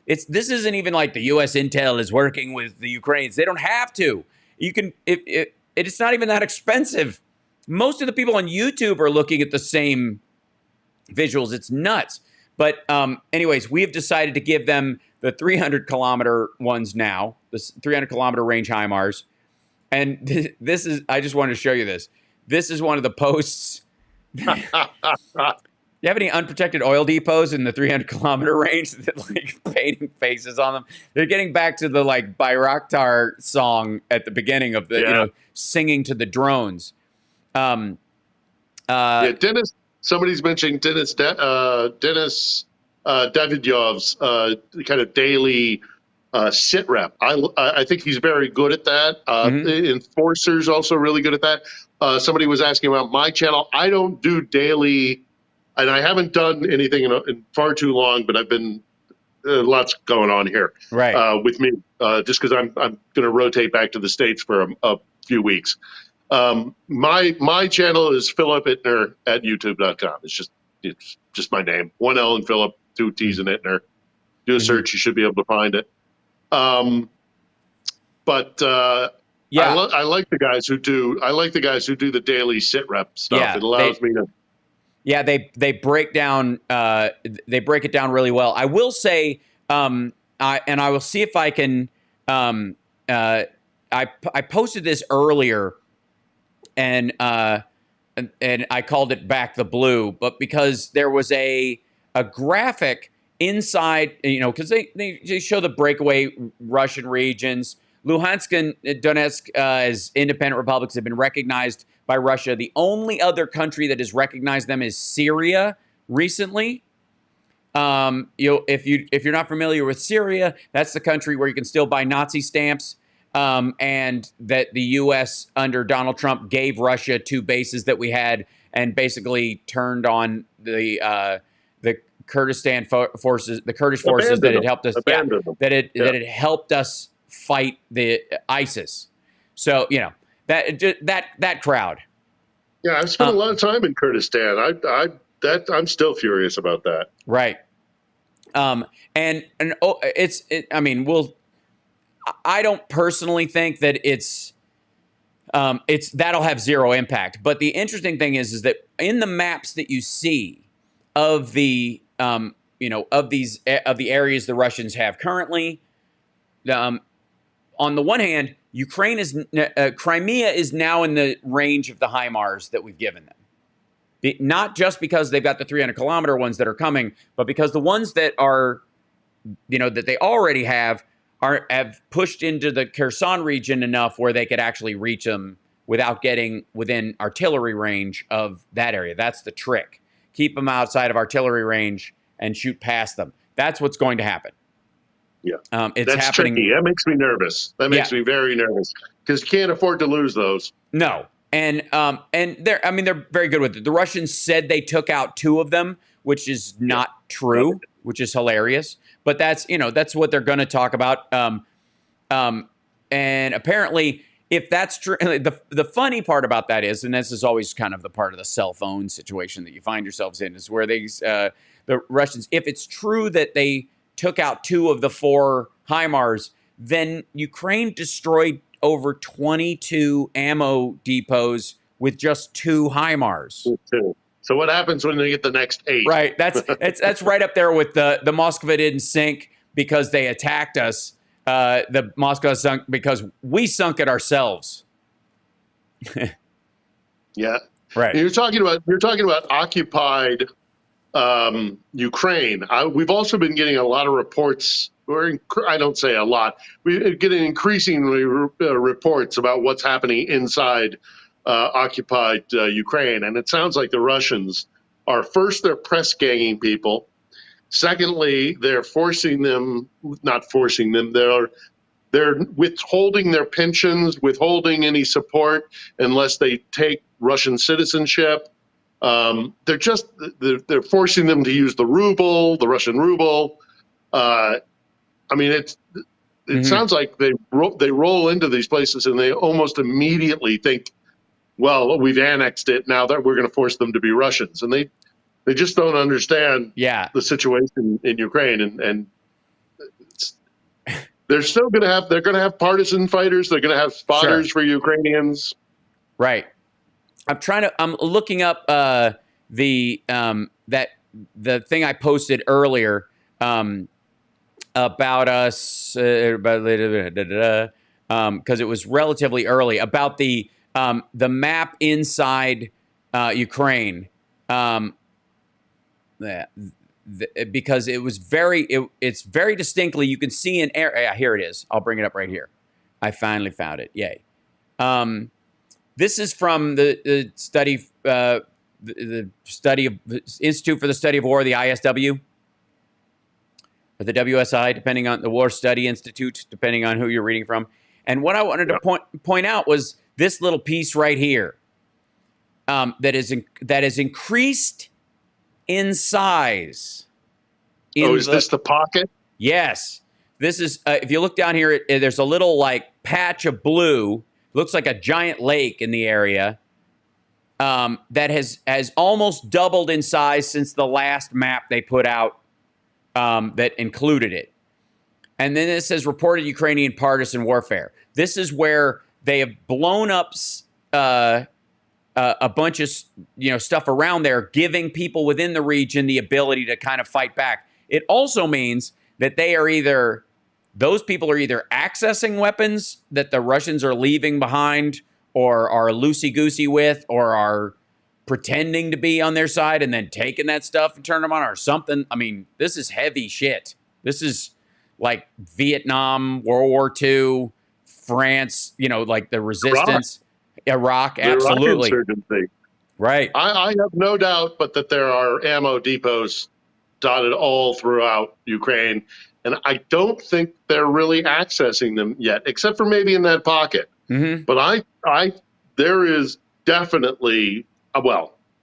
This isn't even like the U.S. Intel is working with the Ukrainians. They don't have to. You can. It's not even that expensive. Most of the people on YouTube are looking at the same visuals. It's nuts. But anyways, we have decided to give them the 300-kilometer ones now, the 300-kilometer range HIMARS. And this is, I just wanted to show you this. This is one of the posts. You have any unprotected oil depots in the 300-kilometer range that like painting faces on them? They're getting back to the like Bayraktar song at the beginning of the, singing to the drones. Dennis. Somebody's mentioning Dennis Davidyov's kind of daily sit rep. I think he's very good at that. Enforcer's also really good at that. Somebody was asking about my channel. I don't do daily, and I haven't done anything in far too long. But I've been lots going on here, right? With me, just because I'm going to rotate back to the States for a few weeks. My channel is Philip Ittner at youtube.com. It's just my name. One L in Philip, two T's in Ittner. Do a search, you should be able to find it. I like the guys who do the daily sit rep stuff. Yeah, it allows me to. Yeah, they break down it down really well. I will say, I will see if I can. I posted this earlier, and I called it Back the Blue, but because there was a graphic inside, because they show the breakaway Russian regions. Luhansk and Donetsk as independent republics have been recognized by Russia. The only other country that has recognized them is Syria recently. If you're not familiar with Syria, that's the country where you can still buy Nazi stamps. And that the U.S. under Donald Trump gave Russia 2 bases that we had, and basically turned on the Kurdistan forces, the Kurdish forces that had helped us. That it helped us fight the ISIS. So that crowd. Yeah, I've spent a lot of time in Kurdistan. I'm still furious about that. Right. I don't personally think that it's that'll have zero impact. But the interesting thing is that in the maps that you see of the of the areas the Russians have currently, on the one hand, Crimea is now in the range of the HIMARS that we've given them. Not just because they've got the 300-kilometer ones that are coming, but because the ones that are, that they already have pushed into the Kherson region enough where they could actually reach them without getting within artillery range of that area. That's the trick. Keep them outside of artillery range and shoot past them. That's what's going to happen. Yeah, it's that's happening. tricky. That makes me nervous. That makes me very nervous because you can't afford to lose those. No, and they're very good with it. The Russians said they took out 2 of them, which is not true, which is hilarious. But that's what they're going to talk about. And apparently, if that's true, the funny part about that is, and this is always kind of the part of the cell phone situation that you find yourselves in, is where the Russians, if it's true that they took out 2 of the 4 HIMARS, then Ukraine destroyed over 22 ammo depots with just 2 HIMARS. So what happens when they get the next 8? Right. That's right up there with the Moskva didn't sink because they attacked us. The Moscow sunk because we sunk it ourselves. Yeah. Right. You're talking about occupied Ukraine. We've also been getting a lot of reports, or I don't say a lot, we're getting increasingly reports about what's happening inside occupied Ukraine. And it sounds like the Russians are, first, they're press ganging people. Secondly, they're they're withholding their pensions, withholding any support unless they take Russian citizenship. They're forcing them to use the Russian ruble. It sounds like they roll into these places and they almost immediately think, well, we've annexed it, now that we're going to force them to be Russians. And they just don't understand the situation in Ukraine. And they're still going to have partisan fighters. They're going to have spotters for Ukrainians. Right. I'm looking up the thing I posted earlier about us, because it was relatively early, about the map inside Ukraine. Because it was it's very distinctly, you can see an area. Here it is. I'll bring it up right here. I finally found it. Yay. This is from the study, the study of Institute for the Study of War, the ISW, or the WSI, depending on the War Study Institute, depending on who you're reading from. And what I wanted to point out was this little piece right here, that is increased in size. Is this the pocket? Yes. This is, if you look down here, there's a little like patch of blue. Looks like a giant lake in the area that has almost doubled in size since the last map they put out that included it. And then it says reported Ukrainian partisan warfare. This is where they have blown up a bunch of stuff around there, giving people within the region the ability to kind of fight back. It also means that those people are either accessing weapons that the Russians are leaving behind or are loosey-goosey with, or are pretending to be on their side and then taking that stuff and turning them on or something. I mean, this is heavy shit. This is like Vietnam, World War II, France, like the resistance. Iraq, absolutely. Iraq insurgency. Right. I have no doubt but that there are ammo depots dotted all throughout Ukraine, and I don't think they're really accessing them yet, except for maybe in that pocket. Mm-hmm. But there is definitely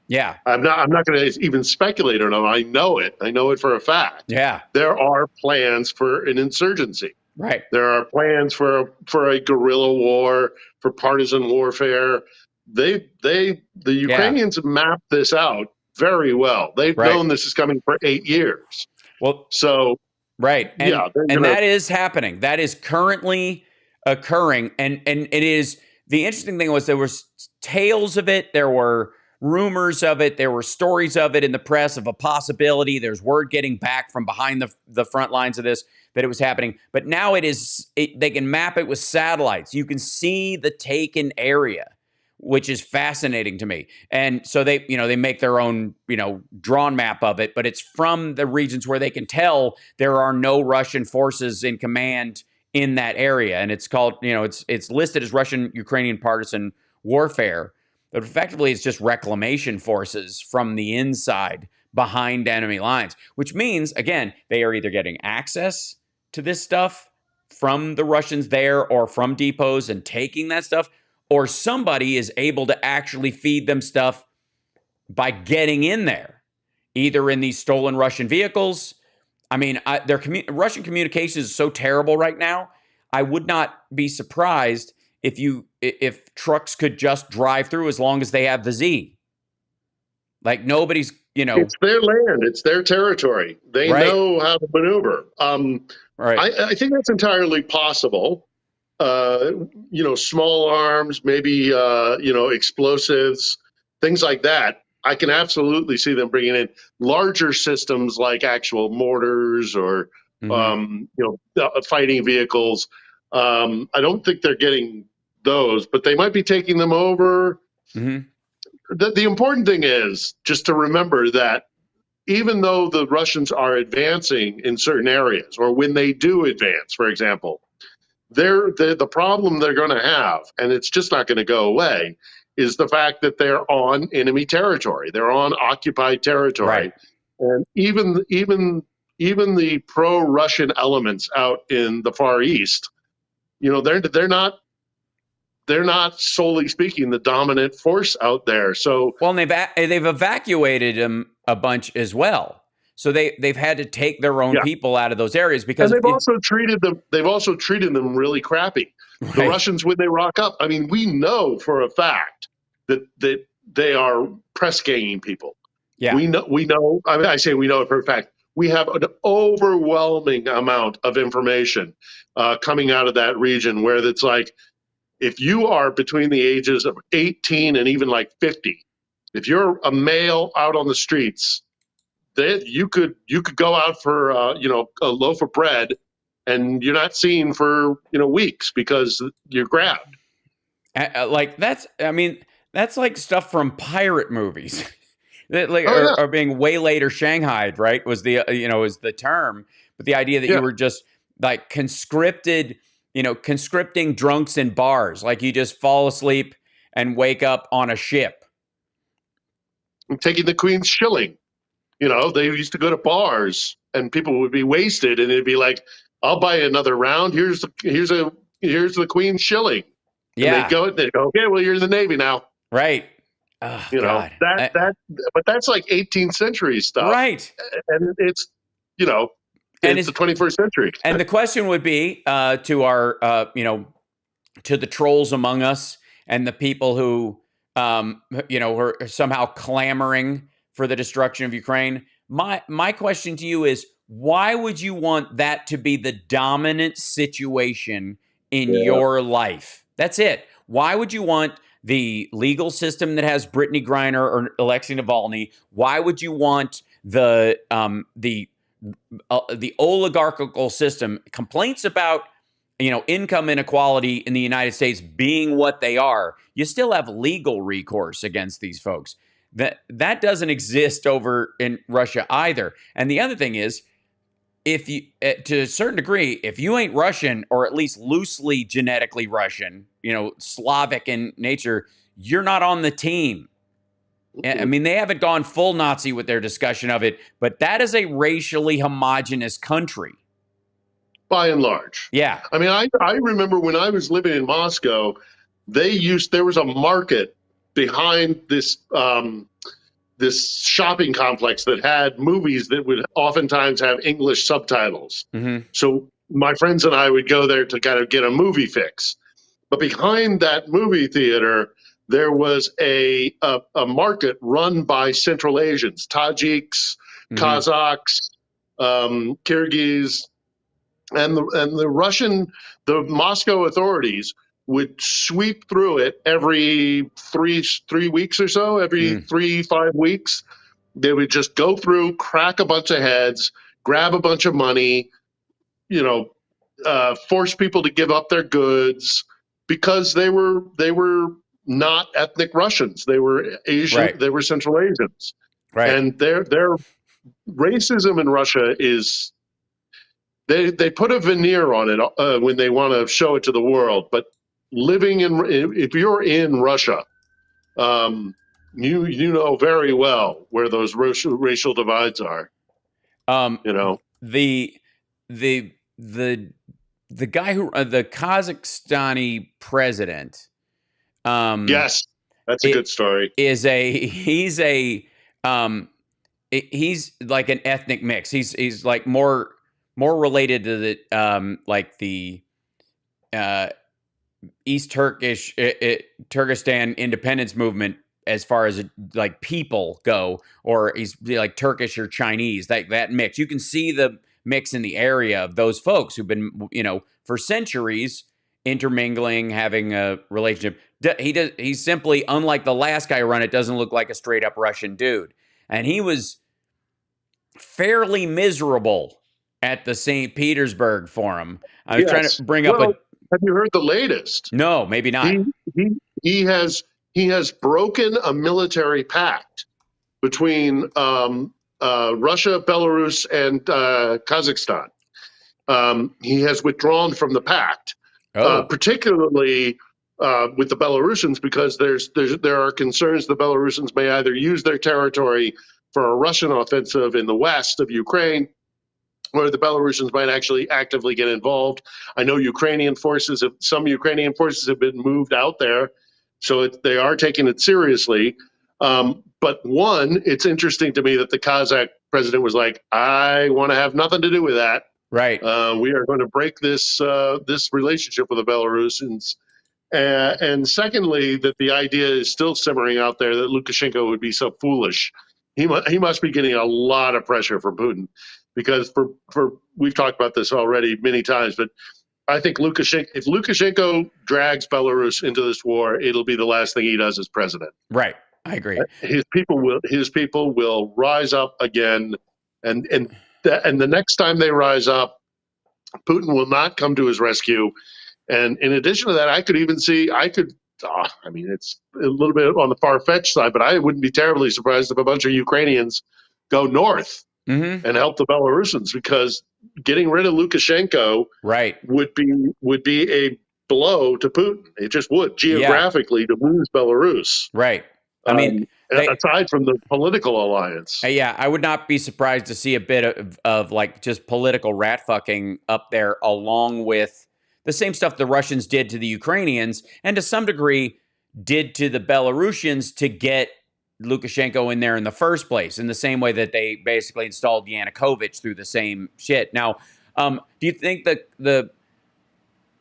yeah. I'm not going to even speculate on it. I know it. I know it for a fact. Yeah. There are plans for an insurgency. Right. There are plans for a guerrilla war, for partisan warfare. The Ukrainians have mapped this out very well. They've known this is coming for 8 years. Well, so right. And that is happening. That is currently occurring. And it is, the interesting thing was there was tales of it. There were rumors of it. There were stories of it in the press of a possibility. There's word getting back from behind the front lines of this that it was happening. But now they can map it with satellites. You can see the taken area, which is fascinating to me. And so they make their own, drawn map of it, but it's from the regions where they can tell there are no Russian forces in command in that area. And it's called, it's listed as Russian-Ukrainian partisan warfare. But effectively, it's just reclamation forces from the inside behind enemy lines, which means, again, they are either getting access to this stuff from the Russians there or from depots and taking that stuff, or somebody is able to actually feed them stuff by getting in there, either in these stolen Russian vehicles. I mean, Russian communications is so terrible right now. I would not be surprised if trucks could just drive through as long as they have the Z. Like nobody's, it's their land, it's their territory. They right. know how to maneuver. Right. I think that's entirely possible. Small arms, maybe explosives, things like that. I can absolutely see them bringing in larger systems like actual mortars or fighting vehicles. I don't think they're getting those, but they might be taking them over. Mm-hmm. The important thing is just to remember that even though the Russians are advancing in certain areas, or when they do advance, for example, the problem they're going to have, and it's just not going to go away, is the fact that they're on enemy territory. They're on occupied territory. Right. And even the pro-Russian elements out in the Far East, they're not solely speaking the dominant force out there. So well, and they've evacuated them a bunch as well. So they've had to take their own people out of those areas because they've also treated them really crappy. Right. The Russians, when they rock up, I mean, we know for a fact that they are press ganging people. Yeah, we know. I mean, I say we know it for a fact. We have an overwhelming amount of information coming out of that region where it's like, if you are between the ages of 18 and even like 50, if you're a male out on the streets, that you could go out for a loaf of bread, and you're not seen for weeks because you're grabbed. That's like stuff from pirate movies. that are being waylaid or shanghaied, right? Was the is the term, but the idea that you were just like conscripting drunks in bars, like you just fall asleep and wake up on a ship. I'm taking the Queen's shilling. They used to go to bars and people would be wasted, and it'd be like, "I'll buy another round. Here's the Queen's shilling." Yeah. And they'd go, "Okay, well, you're in the Navy now." Right. Oh, God. But that's like 18th century stuff. Right. And it's the 21st century. And the question would be to our to the trolls among us and the people who are somehow clamoring for the destruction of Ukraine. My question to you is, why would you want that to be the dominant situation in your life? That's it. Why would you want the legal system that has Brittany Griner or Alexei Navalny? Why would you want the oligarchical system? Complaints about income inequality in the United States being what they are, you still have legal recourse against these folks. That doesn't exist over in Russia either. And the other thing is, if you, to a certain degree, if you ain't Russian or at least loosely genetically Russian, Slavic in nature, you're not on the team. I mean, they haven't gone full Nazi with their discussion of it, but that is a racially homogenous country. By and large. Yeah. I mean, I remember when I was living in Moscow, there was a market behind this shopping complex that had movies that would oftentimes have English subtitles. Mm-hmm. So my friends and I would go there to kind of get a movie fix. But behind that movie theater, there was a market run by Central Asians, Tajiks, Kazakhs, Kyrgyz, and the Moscow authorities would sweep through it every three weeks or so, every 3-5 weeks. They would just go through, crack a bunch of heads, grab a bunch of money, force people to give up their goods because they were not ethnic Russians. They were Asian. Right. They were Central Asians. Right. And their racism in Russia is, they put a veneer on it when they want to show it to the world, but living in, if you're in Russia, you know very well where those racial divides are. Um, You know, the the the the guy who the Kazakhstani president, yes, that's a it good story. is um, he's like an ethnic mix. He's like more related to the like the uh East Turkish Turkestan independence movement as far as like people go, or he's like Turkish or Chinese. That mix, you can see the mix in the area of those folks who've been, for centuries intermingling, having a relationship. He's simply, unlike the last guy who run it, doesn't look like a straight up Russian dude, and he was fairly miserable at the St. Petersburg forum. I was trying Yes. to bring up Well, a have you heard the latest? no, maybe not. He he has broken a military pact between Russia, Belarus, and Kazakhstan. He has withdrawn from the pact, particularly with the Belarusians, because there are concerns the Belarusians may either use their territory for a Russian offensive in the west of Ukraine, or the Belarusians might actually actively get involved. I know some Ukrainian forces have been moved out there, so they are taking it seriously. But it's interesting to me that the Kazakh president was like, "I want to have nothing to do with that. Right. We are going to break this relationship with the Belarusians." And secondly, that the idea is still simmering out there that Lukashenko would be so foolish. He must be getting a lot of pressure from Putin, because we've talked about this already many times, but I think if Lukashenko drags Belarus into this war, it'll be the last thing he does as president. Right. I agree. His people will rise up again, and the next time they rise up, Putin will not come to his rescue. And in addition to that, I mean, it's a little bit on the far-fetched side, but I wouldn't be terribly surprised if a bunch of Ukrainians go north and help the Belarusians, because getting rid of Lukashenko would be a blow to Putin. It just would, geographically, to lose Belarus. Right. I mean, aside from the political alliance. Yeah, I would not be surprised to see a bit of like just political rat fucking up there, along with the same stuff the Russians did to the Ukrainians, and to some degree did to the Belarusians to get Lukashenko in there in the first place, in the same way that they basically installed Yanukovych through the same shit. Now, do you think that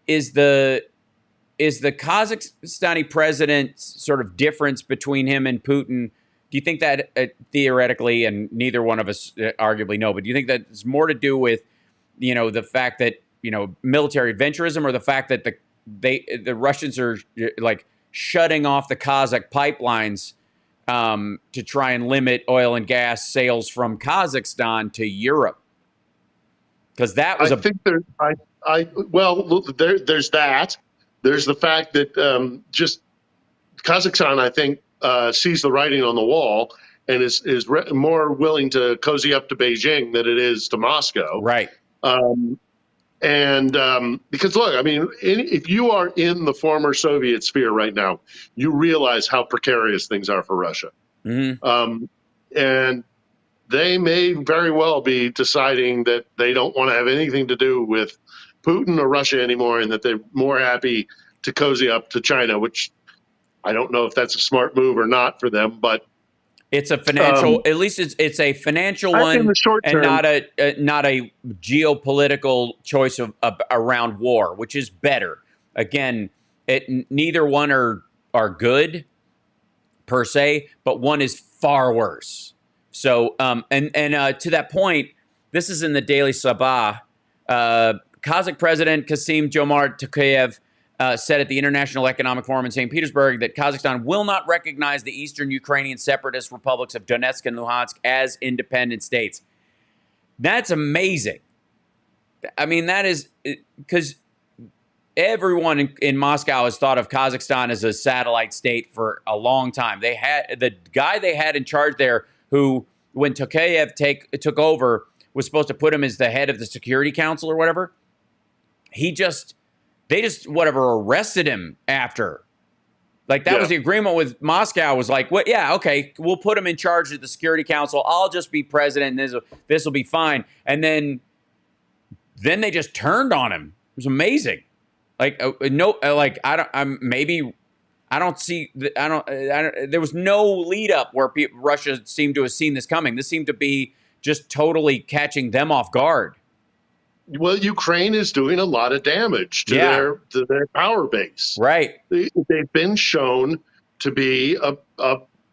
is the Kazakhstani president's sort of difference between him and Putin? Do you think that theoretically, and neither one of us arguably know, but do you think that it's more to do with, the fact that, military adventurism, or the fact that the Russians are like shutting off the Kazakh pipelines to try and limit oil and gas sales from Kazakhstan to Europe? Because that was there's that. There's the fact that just Kazakhstan, I think, sees the writing on the wall and is more willing to cozy up to Beijing than it is to Moscow. Right. Because look, I mean, if you are in the former Soviet sphere right now, you realize how precarious things are for Russia. Mm-hmm. And they may very well be deciding that they don't want to have anything to do with Putin or Russia anymore, and that they're more happy to cozy up to China, which I don't know if that's a smart move or not for them, but it's a financial. At least it's a financial one, in the short term, and not a geopolitical choice around war, which is better. Again, neither one are good per se, but one is far worse. So, to that point, this is in the Daily Sabah. Kazakh President Kassym-Jomart Tokayev said at the International Economic Forum in St. Petersburg that Kazakhstan will not recognize the Eastern Ukrainian separatist republics of Donetsk and Luhansk as independent states. That's amazing. I mean, that is because everyone in Moscow has thought of Kazakhstan as a satellite state for a long time. They had the guy they had in charge there, who, when Tokayev took over, was supposed to put him as the head of the Security Council or whatever. He just They just whatever arrested him after. Like that was the agreement with Moscow was like, what? Yeah, okay, we'll put him in charge of the Security Council. I'll just be president, and this will be fine. And then they just turned on him. It was amazing. Like there was no lead up where Russia seemed to have seen this coming. This seemed to be just totally catching them off guard. Well, Ukraine is doing a lot of damage to their power base. Right. They've been shown to be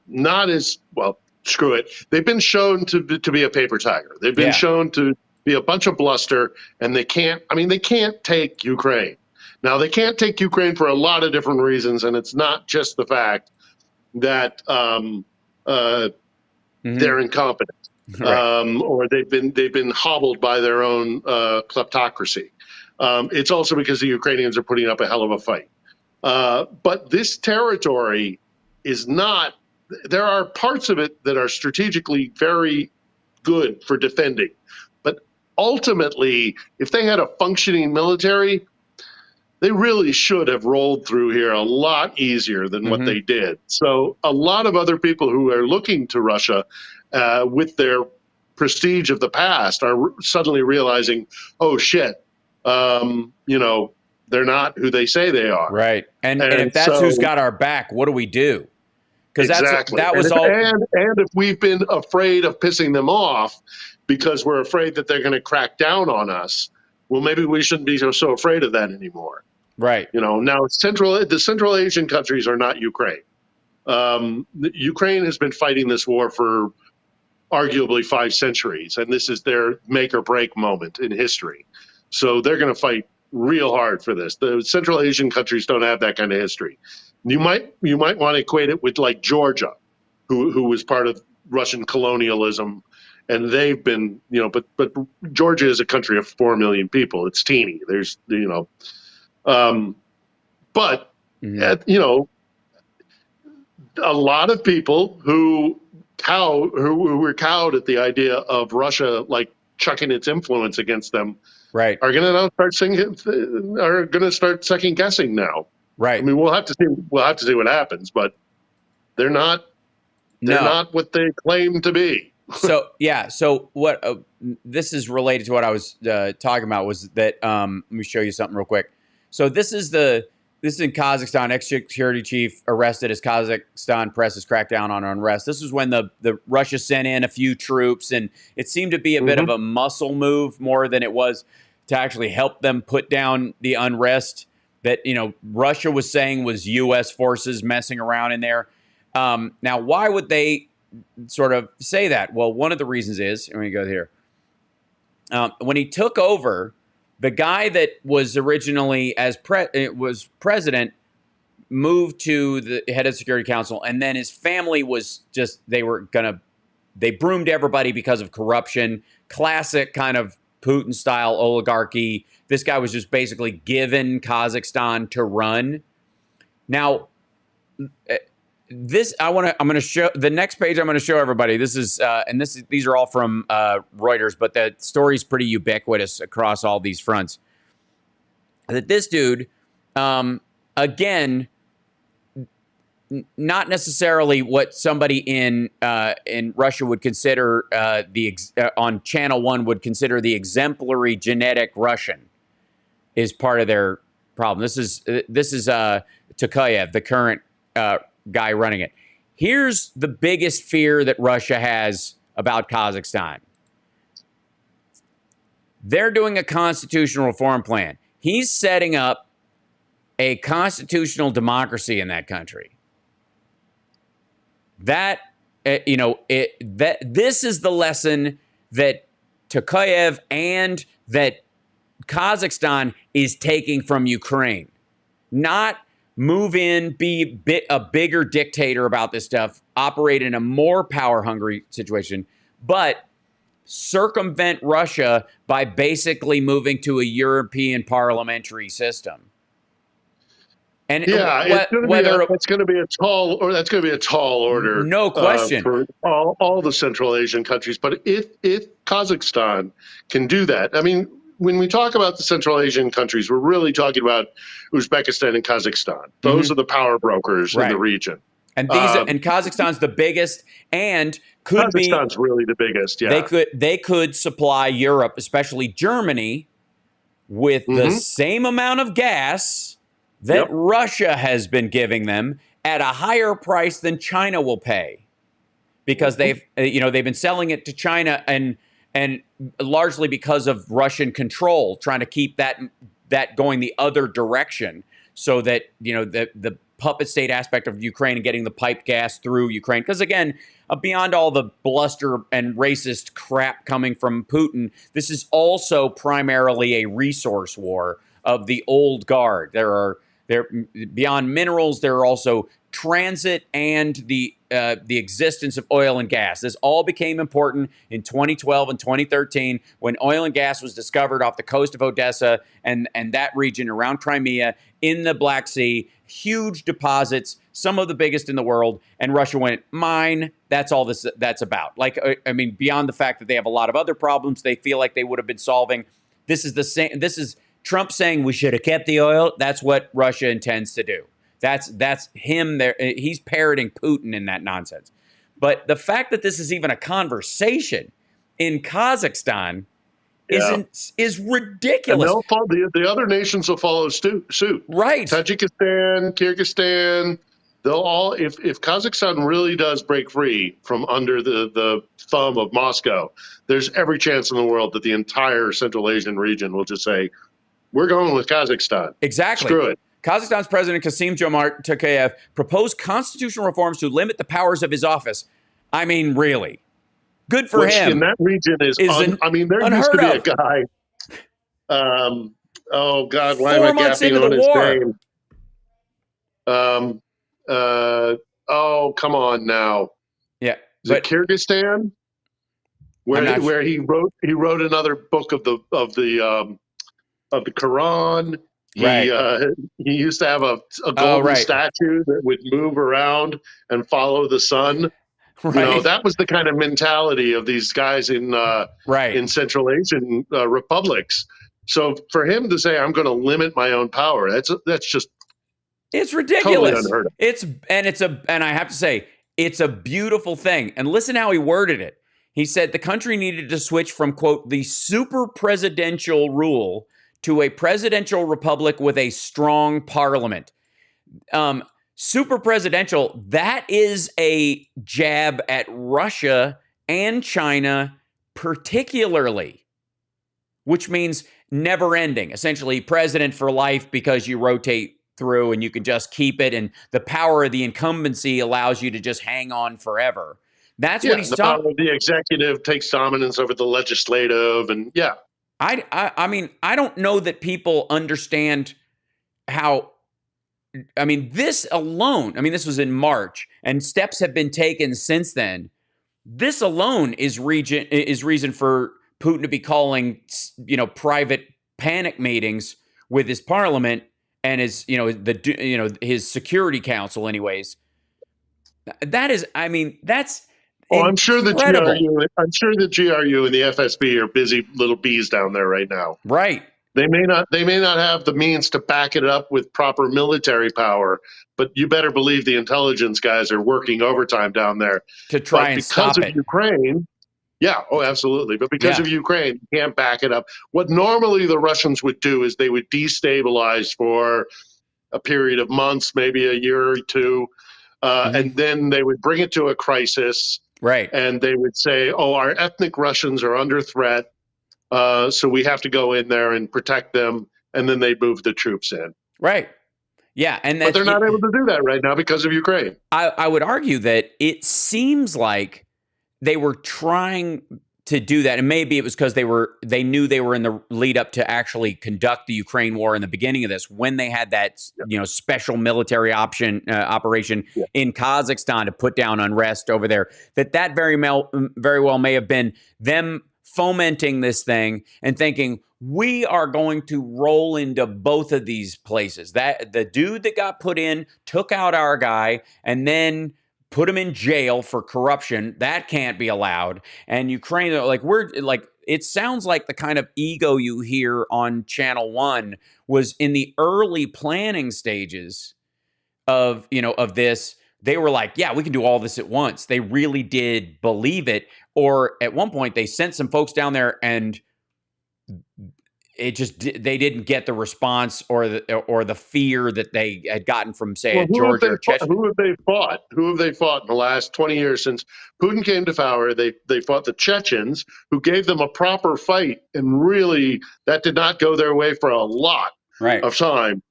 not as well. Screw it. They've been shown to be a paper tiger. They've been shown to be a bunch of bluster, and they can't. I mean, they can't take Ukraine. Now, they can't take Ukraine for a lot of different reasons, and it's not just the fact that they're incompetent. Right. Or they've been hobbled by their own kleptocracy. It's also because the Ukrainians are putting up a hell of a fight. But this territory is not. There are parts of it that are strategically very good for defending, but ultimately, if they had a functioning military, they really should have rolled through here a lot easier than what they did. So a lot of other people who are looking to Russia with their prestige of the past are suddenly realizing, oh shit, they're not who they say they are. Right. And if that's who's got our back, what do we do? Because that was all. And if we've been afraid of pissing them off because we're afraid that they're going to crack down on us, well, maybe we shouldn't be so afraid of that anymore. Right. Now the Central Asian countries are not Ukraine. Ukraine has been fighting this war for arguably 5 centuries, and this is their make or break moment in history. So they're going to fight real hard for this. The Central Asian countries don't have that kind of history. You might want to equate it with like Georgia, who was part of Russian colonialism, and they've been, but Georgia is a country of 4 million people. It's teeny. There's, but a lot of people who were cowed at the idea of Russia like chucking its influence against them, right, are going to now start second guessing now. Right. I mean, we'll have to see what happens, but they're not what they claim to be. So what this is related to what I was talking about was that let me show you something real quick. So this is in Kazakhstan. Ex-security chief arrested as Kazakhstan presses crackdown on unrest. This is when the Russia sent in a few troops, and it seemed to be a bit of a muscle move more than it was to actually help them put down the unrest that Russia was saying was U.S. forces messing around in there. Now, why would they sort of say that? Well, one of the reasons is, let me go here. When he took over, the guy that was originally was president moved to the head of the Security Council, and then his family was just, they broomed everybody because of corruption, classic kind of Putin-style oligarchy. This guy was just basically given Kazakhstan to run. Now, I'm going to show the next page. I'm going to show everybody. This is these are all from Reuters, but the story's pretty ubiquitous across all these fronts. That this dude, again, not necessarily what somebody in Russia would consider on Channel 1 would consider the exemplary genetic Russian, is part of their problem. This is Tokayev, the current guy running it. Here's the biggest fear that Russia has about Kazakhstan. They're doing a constitutional reform plan. He's setting up a constitutional democracy in that country. This is the lesson that Tokayev and that Kazakhstan is taking from Ukraine. Not move in, be a bigger dictator about this stuff, operate in a more power-hungry situation, but circumvent Russia by basically moving to a European parliamentary system. And that's going to be a tall order. No question. For all the Central Asian countries. But if Kazakhstan can do that, I mean, when we talk about the Central Asian countries, we're really talking about Uzbekistan and Kazakhstan. Those are the power brokers in the region. And and Kazakhstan's the biggest, and Kazakhstan's really the biggest. Yeah, they could supply Europe, especially Germany, with the same amount of gas that Russia has been giving them at a higher price than China will pay, because they've been selling it to China and largely because of Russian control, trying to keep that going the other direction, so that the puppet state aspect of Ukraine and getting the piped gas through Ukraine. Because again, beyond all the bluster and racist crap coming from Putin, this is also primarily a resource war of the old guard. There beyond minerals, there are also transit and the existence of oil and gas. This all became important in 2012 and 2013 when oil and gas was discovered off the coast of Odessa and that region around Crimea in the Black Sea. Huge deposits, some of the biggest in the world, and Russia went, mine. That's all that's about. Like, I mean, beyond the fact that they have a lot of other problems they feel like they would have been solving. This is the same. This is Trump saying we should have kept the oil. That's what Russia intends to do. That's him there. He's parroting Putin in that nonsense. But the fact that this is even a conversation in Kazakhstan is ridiculous. And the other nations will follow suit. Right. Tajikistan, Kyrgyzstan, they'll all, if Kazakhstan really does break free from under the thumb of Moscow, there's every chance in the world that the entire Central Asian region will just say, we're going with Kazakhstan. Exactly. Screw it. Kazakhstan's President Kassym-Jomart Tokayev proposed constitutional reforms to limit the powers of his office. I mean, really. Good for him. In that region there used to be a guy. Oh God, why am I gapping on his name? Oh, come on now. Yeah, is it Kyrgyzstan? Where he wrote another book of the Quran. He used to have a golden statue that would move around and follow the sun. Right. That was the kind of mentality of these guys in Central Asian republics. So for him to say, "I'm going to limit my own power," that's just it's ridiculous. Totally unheard of. And I have to say, it's a beautiful thing. And listen how he worded it. He said the country needed to switch from, quote, the super presidential rule to a presidential republic with a strong parliament. Super presidential, that is a jab at Russia and China particularly, which means never ending. Essentially, president for life because you rotate through and you can just keep it. And the power of the incumbency allows you to just hang on forever. That's what he's talking about. The executive takes dominance over the legislative. And I mean, I don't know that people understand how. I mean, this alone, this was in March, and steps have been taken since then. This alone is reason for Putin to be calling, private panic meetings with his parliament and his, his Security Council. Anyways, that is, that's. I'm sure the GRU and the FSB are busy little bees down there right now. Right. They may not have the means to back it up with proper military power, but you better believe the intelligence guys are working overtime down there to try and stop it. Because of Ukraine, absolutely. But because of Ukraine, you can't back it up. What normally the Russians would do is they would destabilize for a period of months, maybe a year or two, and then they would bring it to a crisis. Right. And they would say, our ethnic Russians are under threat. So we have to go in there and protect them, and then they move the troops in. Right. Yeah, but they're not able to do that right now because of Ukraine. I would argue that it seems like they were trying to do that, and maybe it was because they knew they were in the lead up to actually conduct the Ukraine war in the beginning of this, when they had that special military operation in Kazakhstan to put down unrest over there. That very well may have been them fomenting this thing and thinking, we are going to roll into both of these places. That the dude that got put in took out our guy and then put him in jail for corruption. That can't be allowed. And Ukraine, we're like, it sounds like the kind of ego you hear on Channel 1 was in the early planning stages of, of this. They were like, yeah, we can do all this at once. They really did believe it. Or at one point they sent some folks down there and they didn't get the response or the fear that they had gotten from, say, Georgia or Chechnya. Who have they fought? Who have they fought in the last 20 years since Putin came to power? They fought the Chechens, who gave them a proper fight, and really that did not go their way for a lot of time.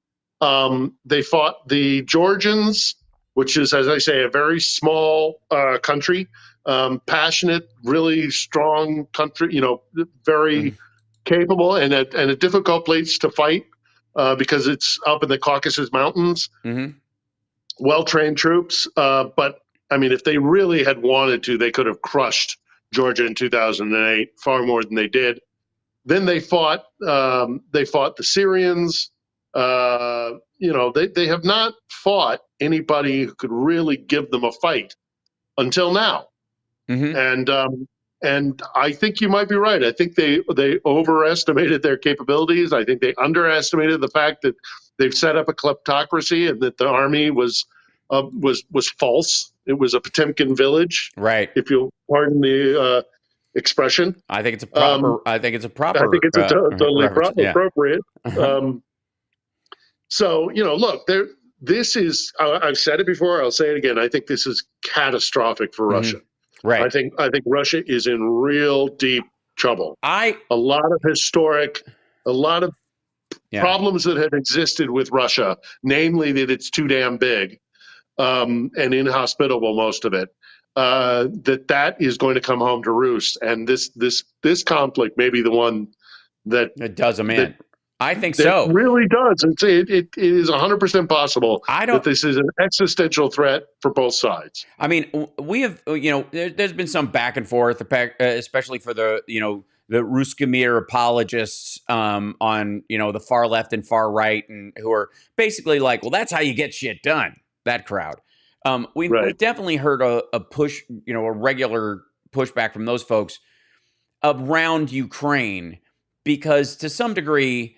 They fought the Georgians, which is, as I say, a very small country, passionate, really strong country. Very capable and a difficult place to fight because it's up in the Caucasus Mountains. Well-trained troops, but I mean, if they really had wanted to, they could have crushed Georgia in 2008 far more than they did. Then they fought the Syrians. They have not fought anybody who could really give them a fight until now. And I think you might be right. I think they overestimated their capabilities. I think they underestimated the fact that they've set up a kleptocracy and that the army was false. It was a Potemkin village, right? If you'll pardon the expression. I think it's a proper. I think it's totally appropriate. Yeah. So look, this is. I've said it before. I'll say it again. I think this is catastrophic for Russia. Right. I think Russia is in real deep trouble. A lot of problems that have existed with Russia, namely that it's too damn big and inhospitable, most of it. That is going to come home to roost, and this conflict may be the one that does them in. I think so. It really does. It is 100% possible that this is an existential threat for both sides. I mean, we have, there's been some back and forth, especially for the Ruskamir apologists on, the far left and far right, and who are basically like, well, that's how you get shit done. That crowd. We've definitely heard a push, a regular pushback from those folks around Ukraine, because to some degree,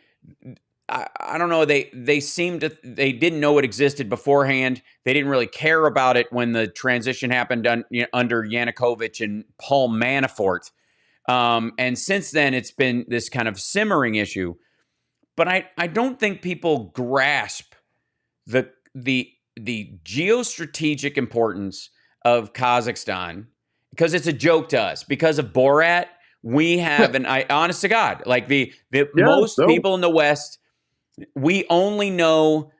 I don't know. They didn't know it existed beforehand. They didn't really care about it when the transition happened under Yanukovych and Paul Manafort. And since then, it's been this kind of simmering issue. But I don't think people grasp the geostrategic importance of Kazakhstan, because it's a joke to us. Because of Borat, we have honest to God, like most people in the West, we only know,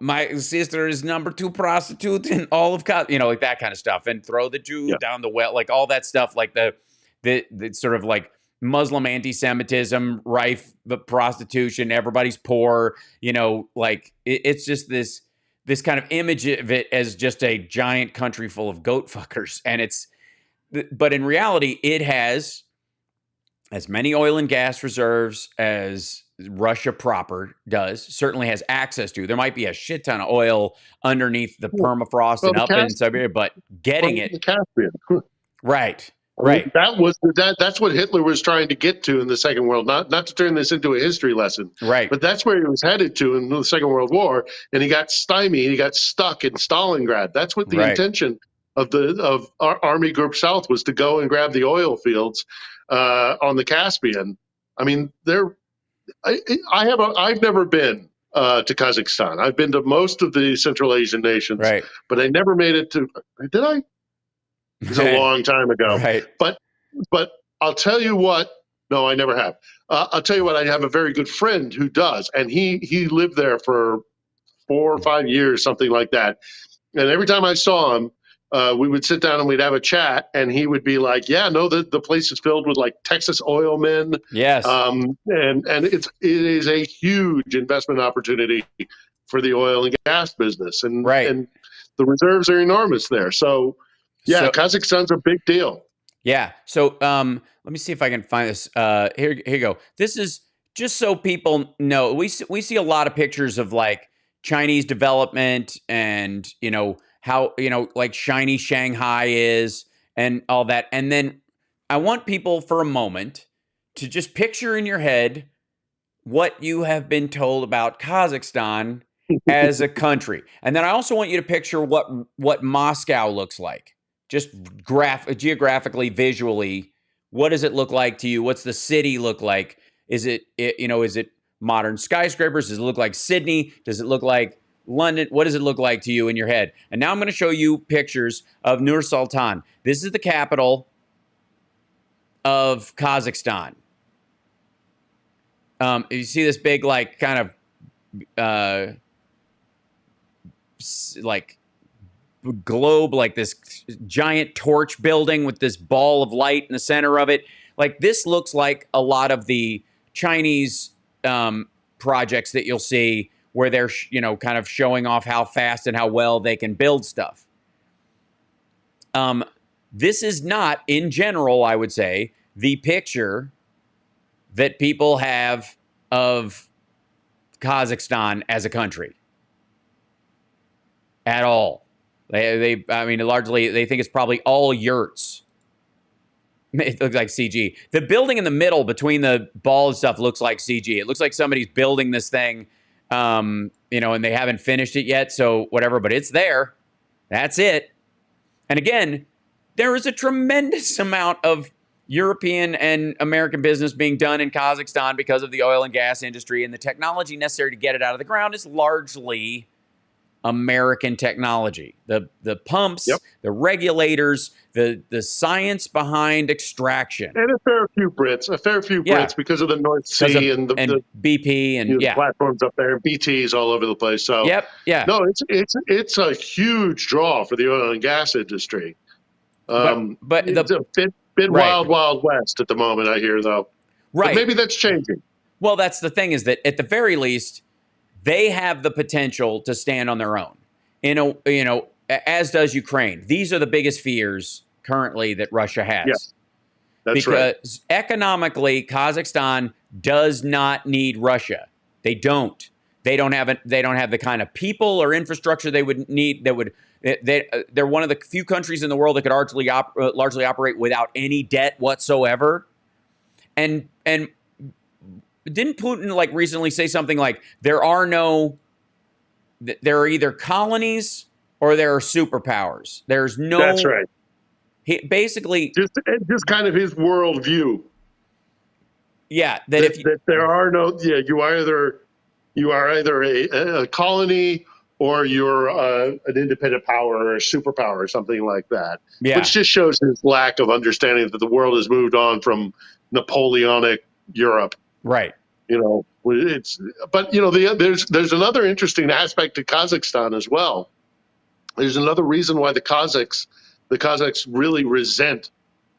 my sister is number 2 prostitute in all of, like that kind of stuff, and throw the Jew down the well, like all that stuff, like the sort of like Muslim anti-Semitism, rife prostitution, everybody's poor, like it's just this kind of image of it as just a giant country full of goat fuckers. And but in reality, it has as many oil and gas reserves as Russia proper does, certainly has access to. There might be a shit ton of oil underneath the permafrost and up in Siberia, but getting it. The Caspian. Right. That's what Hitler was trying to get to in the Second World, not to turn this into a history lesson. Right. But that's where he was headed to in the Second World War, and he got stymied, he got stuck in Stalingrad. That's what the intention of our Army Group South was, to go and grab the oil fields on the Caspian. I mean, I've never been to Kazakhstan. I've been to most of the Central Asian nations, but I never made it to. Did I? It's a long time ago. Right. But I'll tell you what. No, I never have. I'll tell you what. I have a very good friend who does, and he lived there for 4 or 5 years, something like that. And every time I saw him, we would sit down and we'd have a chat, and he would be like, "Yeah, no, the place is filled with like Texas oil men." Yes. And it is a huge investment opportunity for the oil and gas business, and the reserves are enormous there. So, Kazakhstan's a big deal. Yeah. So let me see if I can find this. Here you go. This is just so people know. We see a lot of pictures of like Chinese development and how like shiny Shanghai is and all that. And then I want people for a moment to just picture in your head what you have been told about Kazakhstan as a country. And then I also want you to picture what Moscow looks like. Just geographically, visually, what does it look like to you? What's the city look like? Is it modern skyscrapers? Does it look like Sydney? Does it look like London? What does it look like to you in your head? And now I'm going to show you pictures of Nur Sultan. This is the capital of Kazakhstan. You see this big, like, kind of like globe, like this giant torch building with this ball of light in the center of it. Like, this looks like a lot of the Chinese projects that you'll see where they're, kind of showing off how fast and how well they can build stuff. This is not, in general, I would say, the picture that people have of Kazakhstan as a country at all. Largely, they think it's probably all yurts. It looks like CG. The building in the middle between the ball and stuff looks like CG. It looks like somebody's building this thing, and they haven't finished it yet, so whatever, but it's there. That's it. And again, there is a tremendous amount of European and American business being done in Kazakhstan because of the oil and gas industry, and the technology necessary to get it out of the ground is largely American technology. The pumps, Yep. the regulators, the science behind extraction. And a fair few Brits because of the North Sea and the BP and the platforms up there, BTs all over the place. So no, it's a huge draw for the oil and gas industry. But it's a bit wild west at the moment, I hear, though. Right. But maybe that's changing. Well, that's the thing, is that at the very least, they have the potential to stand on their own. As does Ukraine. These are the biggest fears currently that Russia has. Yes, that's right. Because economically, Kazakhstan does not need Russia. They don't. They don't have the kind of people or infrastructure they would need. They're one of the few countries in the world that could largely operate without any debt whatsoever. And didn't Putin recently say something like there are either colonies or there are superpowers. There's no. That's right. He basically just kind of his worldview. Yeah, that there are no. Yeah, you are either a colony or you're an independent power or a superpower or something like that. Yeah. Which just shows his lack of understanding that the world has moved on from Napoleonic Europe. Right. There's another interesting aspect to Kazakhstan as well. There's another reason why the Kazakhs really resent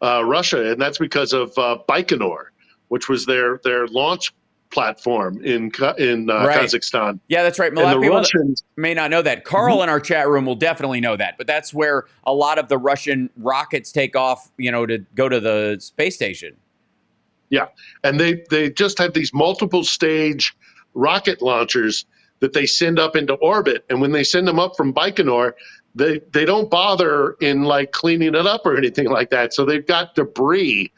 Russia, and that's because of Baikonur, which was their launch platform in Kazakhstan. Yeah, that's right. A lot of people may not know that. Carl in our chat room will definitely know that, but that's where a lot of the Russian rockets take off, to go to the space station. Yeah, and they just have these multiple stage rocket launchers that they send up into orbit, and when they send them up from Baikonur, they don't bother in cleaning it up or anything like that. So they've got debris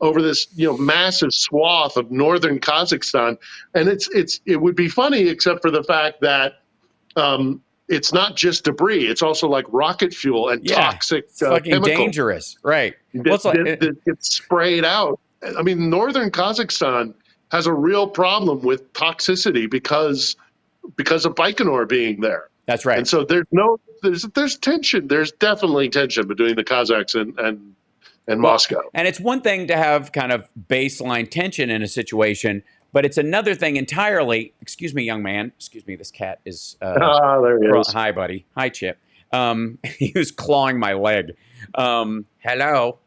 over this massive swath of northern Kazakhstan, and it would be funny except for the fact that it's not just debris; it's also like rocket fuel and toxic, it's fucking chemical dangerous, right? That gets sprayed out. I mean, northern Kazakhstan has a real problem with toxicity because of Baikonur being there. That's right. And so there's tension. There's definitely tension between the Kazakhs and Moscow. And it's one thing to have kind of baseline tension in a situation, but it's another thing entirely. Excuse me, young man. Excuse me. This cat is. There he is. Hi, buddy. Hi, Chip. He was clawing my leg. Hello.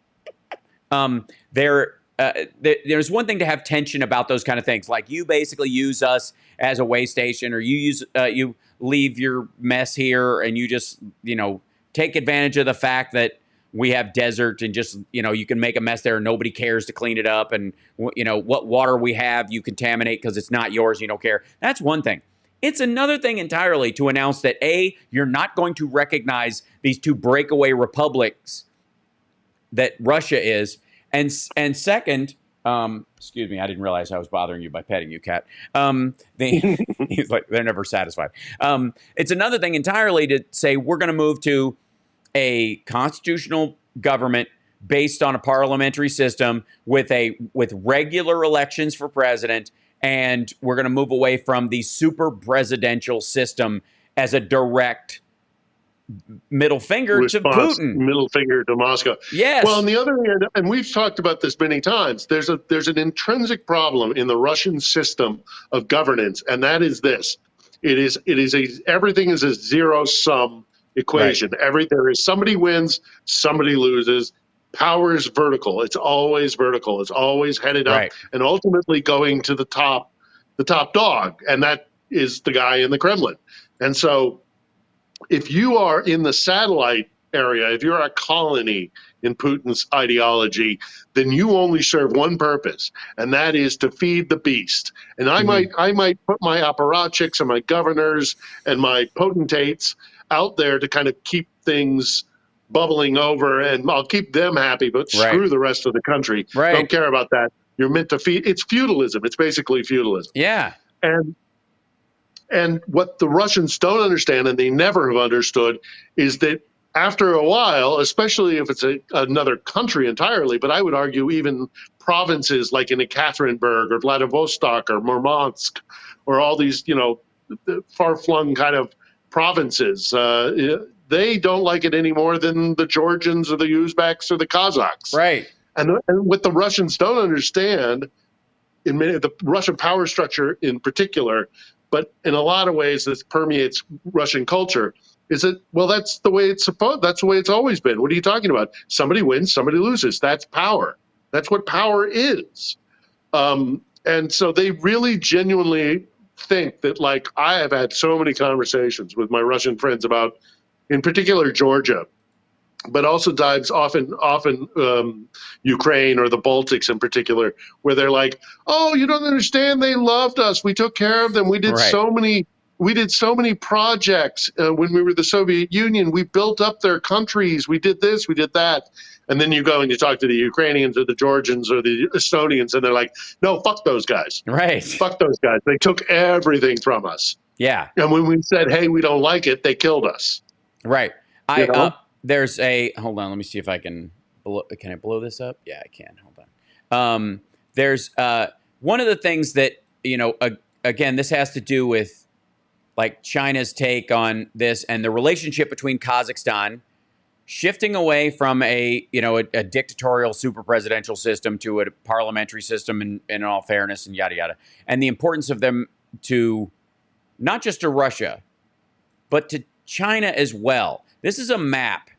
There's one thing to have tension about those kind of things. Like, you basically use us as a way station, or you leave your mess here, and you just take advantage of the fact that we have desert, and just you can make a mess there and nobody cares to clean it up, and what water we have you contaminate because it's not yours, you don't care. That's one thing. It's another thing entirely to announce that you're not going to recognize these two breakaway republics that Russia is. And second, Excuse me, I didn't realize I was bothering you by petting you, Cat. He's like, they're never satisfied. It's another thing entirely to say we're going to move to a constitutional government based on a parliamentary system with regular elections for president, and we're going to move away from the super presidential system as a direct middle finger response, to Putin. middle finger to Moscow. Yes. Well, on the other hand, and we've talked about this many times, there's an intrinsic problem in the Russian system of governance, and that is this: everything is a zero sum equation. Right. There is somebody wins, somebody loses. Power is vertical. It's always vertical. It's always headed up and ultimately going to the top dog, and that is the guy in the Kremlin. And so, if you are in the satellite area, if you're a colony in Putin's ideology, then you only serve one purpose, and that is to feed the beast. And I might put my apparatchiks and my governors and my potentates out there to kind of keep things bubbling over, and I'll keep them happy, but screw the rest of the country. Don't care about that. You're meant to feed. It's feudalism. It's basically feudalism. Yeah. And what the Russians don't understand, and they never have understood, is that after a while, especially if it's another country entirely, but I would argue even provinces like in Ekaterinburg or Vladivostok or Murmansk or all these, far-flung kind of provinces, they don't like it any more than the Georgians or the Uzbeks or the Kazakhs. Right. And what the Russians don't understand, in the Russian power structure in particular, but in a lot of ways this permeates Russian culture, is that, well, that's the way it's always been. What are you talking about? Somebody wins, somebody loses. That's power. That's what power is. And so they really genuinely think that, like, I have had so many conversations with my Russian friends about, in particular, Georgia, but also dives often Ukraine or the Baltics in particular, where they're like, "Oh, you don't understand. They loved us. We took care of them. We did so many projects when we were the Soviet Union. We built up their countries. We did this. We did that." And then you go and you talk to the Ukrainians or the Georgians or the Estonians, and they're like, "No, fuck those guys. Right. Fuck those guys. They took everything from us. Yeah. And when we said, hey, we don't like it, they killed us." Right. There's hold on, let me see if I can I blow this up? Yeah, I can. Hold on. There's one of the things that, again, this has to do with like China's take on this and the relationship between Kazakhstan shifting away from a dictatorial super presidential system to a parliamentary system in all fairness and yada yada, and the importance of them to not just to Russia but to China as well. This is a map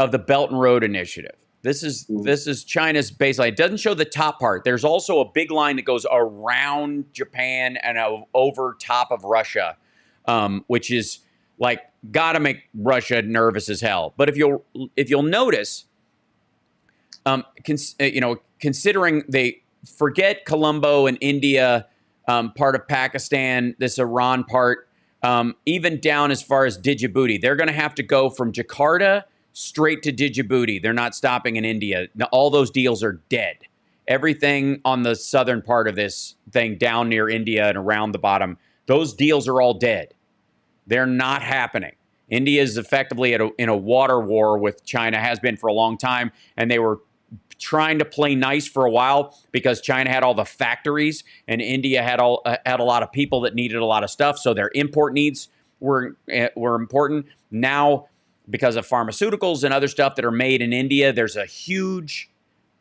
of the Belt and Road Initiative. This is China's baseline. It doesn't show the top part. There's also a big line that goes around Japan and over top of Russia, which is like gotta make Russia nervous as hell. But if you'll notice, considering they forget Colombo and India, part of Pakistan, this Iran part. Even down as far as Djibouti. They're going to have to go from Jakarta straight to Djibouti. They're not stopping in India. Now, all those deals are dead. Everything on the southern part of this thing down near India and around the bottom, those deals are all dead. They're not happening. India is effectively in a water war with China, has been for a long time, and they were trying to play nice for a while because China had all the factories and India had a lot of people that needed a lot of stuff, so their import needs were important. Now, because of pharmaceuticals and other stuff that are made in India, there's a huge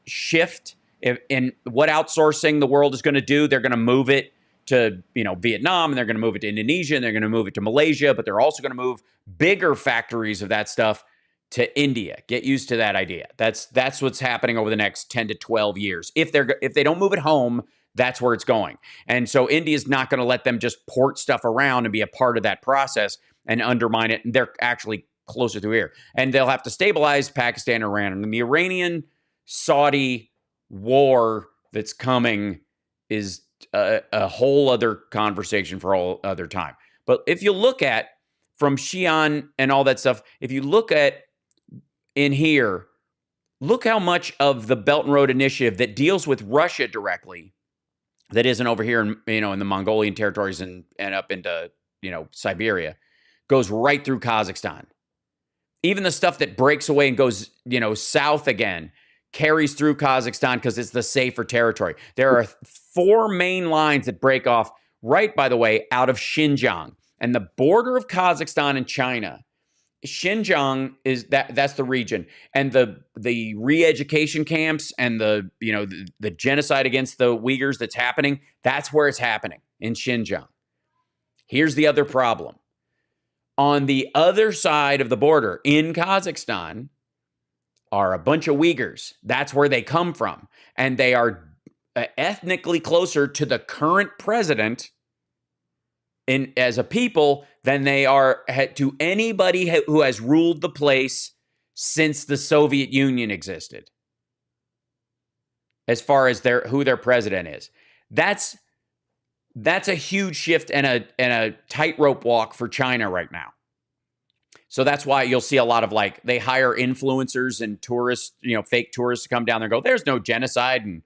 shift in what outsourcing the world is going to do. They're going to move it to Vietnam, and they're going to move it to Indonesia, and they're going to move it to Malaysia, but they're also going to move bigger factories of that stuff to India. Get used to that idea. That's what's happening over the next 10 to 12 years. If they don't move it home, that's where it's going. And so India's not going to let them just port stuff around and be a part of that process and undermine it. And they're actually closer to here. And they'll have to stabilize Pakistan and Iran. And the Iranian-Saudi war that's coming is a whole other conversation for all other time. But if you look at from Xi'an and all that stuff, if you look at in here, look how much of the Belt and Road Initiative that deals with Russia directly, that isn't over here in, in the Mongolian territories and up into, Siberia, goes right through Kazakhstan. Even the stuff that breaks away and goes, south again, carries through Kazakhstan because it's the safer territory. There are 4 main lines that break off right, by the way, out of Xinjiang. And the border of Kazakhstan and China, Xinjiang that's the region. And the re-education camps and the genocide against the Uyghurs that's happening, that's where it's happening, in Xinjiang. Here's the other problem. On the other side of the border in Kazakhstan are a bunch of Uyghurs. That's where they come from. And they are ethnically closer to the current president as a people than they are to anybody who has ruled the place since the Soviet Union existed, as far as who their president is. That's a huge shift and a tightrope walk for China right now. So that's why you'll see a lot of they hire influencers and tourists, fake tourists to come down there and go, there's no genocide. And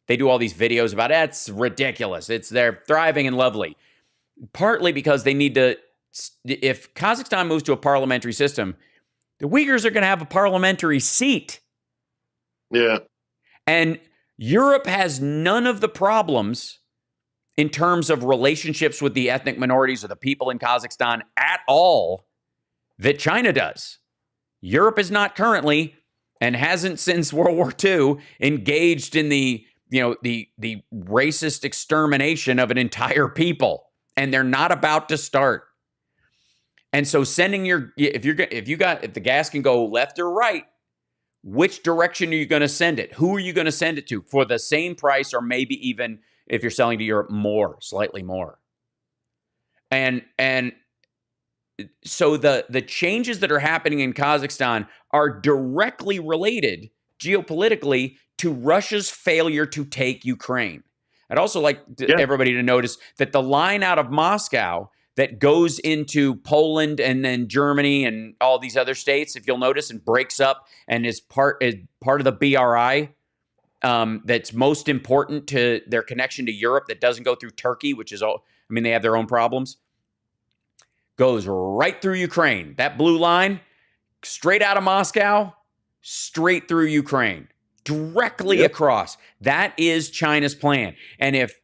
they do all these videos about it. It's ridiculous. They're thriving and lovely. Partly because they need to, if Kazakhstan moves to a parliamentary system, the Uyghurs are going to have a parliamentary seat. Yeah. And Europe has none of the problems in terms of relationships with the ethnic minorities or the people in Kazakhstan at all that China does. Europe is not currently, and hasn't since World War II, engaged in the racist extermination of an entire people. And they're not about to start. And so sending if the gas can go left or right, which direction are you going to send it? Who are you going to send it to for the same price, or maybe even, if you're selling to Europe, slightly more? And so the changes that are happening in Kazakhstan are directly related geopolitically to Russia's failure to take Ukraine. I'd also like everybody to notice that the line out of Moscow that goes into Poland and then Germany and all these other states, if you'll notice, and breaks up and is part of the BRI, that's most important to their connection to Europe, that doesn't go through Turkey, which is they have their own problems, goes right through Ukraine. That blue line, straight out of Moscow, straight through Ukraine. Directly across. That is China's plan. And if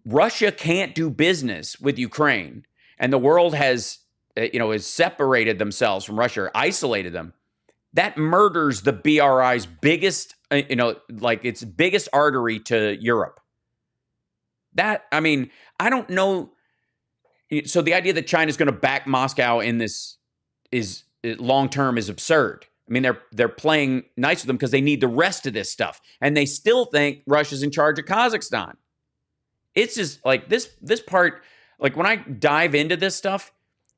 Russia can't do business with Ukraine, and the world has separated themselves from Russia, or isolated them, that murders the BRI's biggest, its biggest artery to Europe. I don't know. So the idea that China's going to back Moscow in this is long term is absurd. They're playing nice with them because they need the rest of this stuff. And they still think Russia's in charge of Kazakhstan. It's just this part, when I dive into this stuff,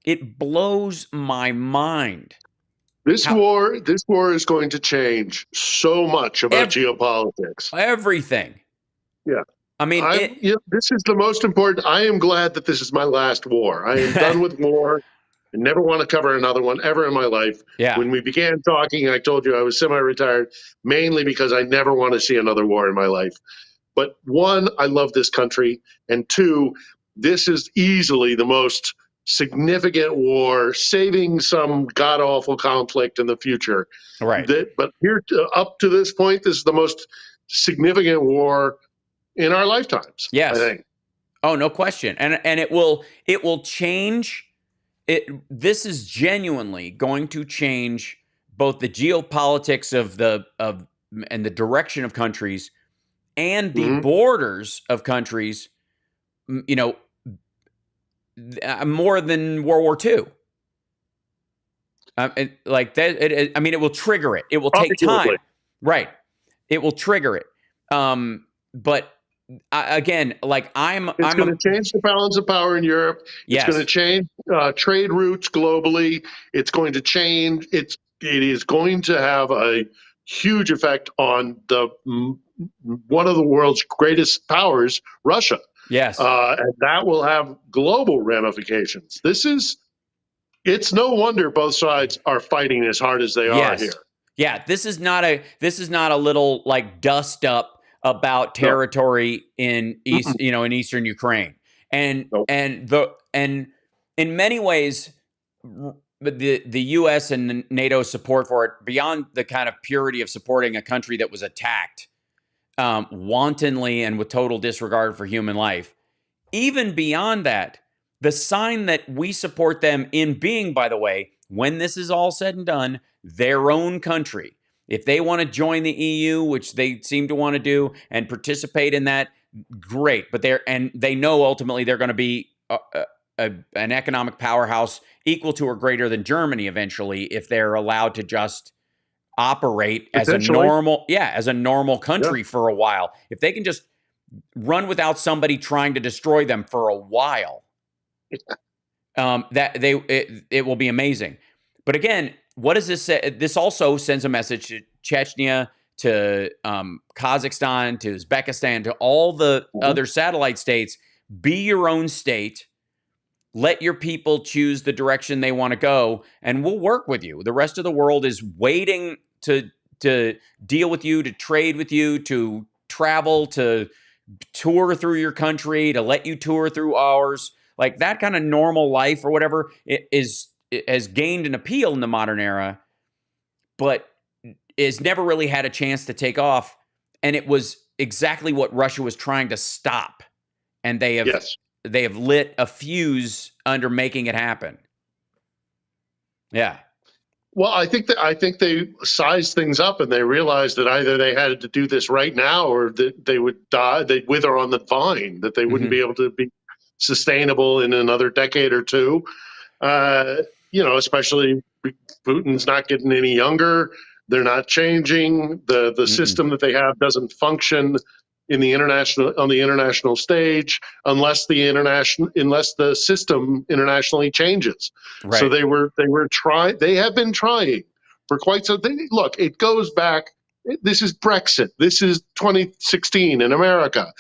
it blows my mind. This war is going to change so much about geopolitics. Everything. Yeah. This is the most important. I am glad that this is my last war. I am done with war. I never want to cover another one ever in my life. Yeah. When we began talking, I told you I was semi-retired, mainly because I never want to see another war in my life. But 1, I love this country. And 2, this is easily the most significant war, saving some god-awful conflict in the future. Right. But up to this point, this is the most significant war in our lifetimes. Yes. I think. Oh, no question. And it will change. This is genuinely going to change both the geopolitics and the direction of countries and the borders of countries, more than World War II. It will trigger it. It will take time. Right. It will trigger it. But again, it's going to change the balance of power in Europe. Yes. It's going to change trade routes globally. It's going to change. It is going to have a huge effect on one of the world's greatest powers, Russia. Yes. And that will have global ramifications. It's no wonder both sides are fighting as hard as they are here. Yeah, this is not a little like dust up about No. territory in Mm-mm. in eastern Ukraine. And Nope. and in many ways the US and NATO support for it, beyond the kind of purity of supporting a country that was attacked wantonly and with total disregard for human life. Even beyond that, the sign that we support them in being, by the way, when this is all said and done, their own country. If they want to join the EU, which they seem to want to do, and participate in that, great. But they know ultimately they're going to be an economic powerhouse equal to or greater than Germany eventually, if they're allowed to just operate as a Potentially. normal country for a while. If they can just run without somebody trying to destroy them for a while, it will be amazing. But again, what does this say? This also sends a message to Chechnya, to Kazakhstan, to Uzbekistan, to all the other satellite states. Be your own state. Let your people choose the direction they want to go, and we'll work with you. The rest of the world is waiting to deal with you, to trade with you, to travel, to tour through your country, to let you tour through ours. Like that kind of normal life or whatever it has gained an appeal in the modern era, but has never really had a chance to take off. And it was exactly what Russia was trying to stop. And they have lit a fuse under making it happen. Yeah. Well, I think they sized things up, and they realized that either they had to do this right now, or that they would die, they'd wither on the vine, that they wouldn't be able to be sustainable in another decade or two. Especially Putin's not getting any younger. They're not changing. The system that they have doesn't function on the international stage unless the system internationally changes. Right. So they have been trying for quite some time. Look, it goes back. This is Brexit. This is 2016 in America.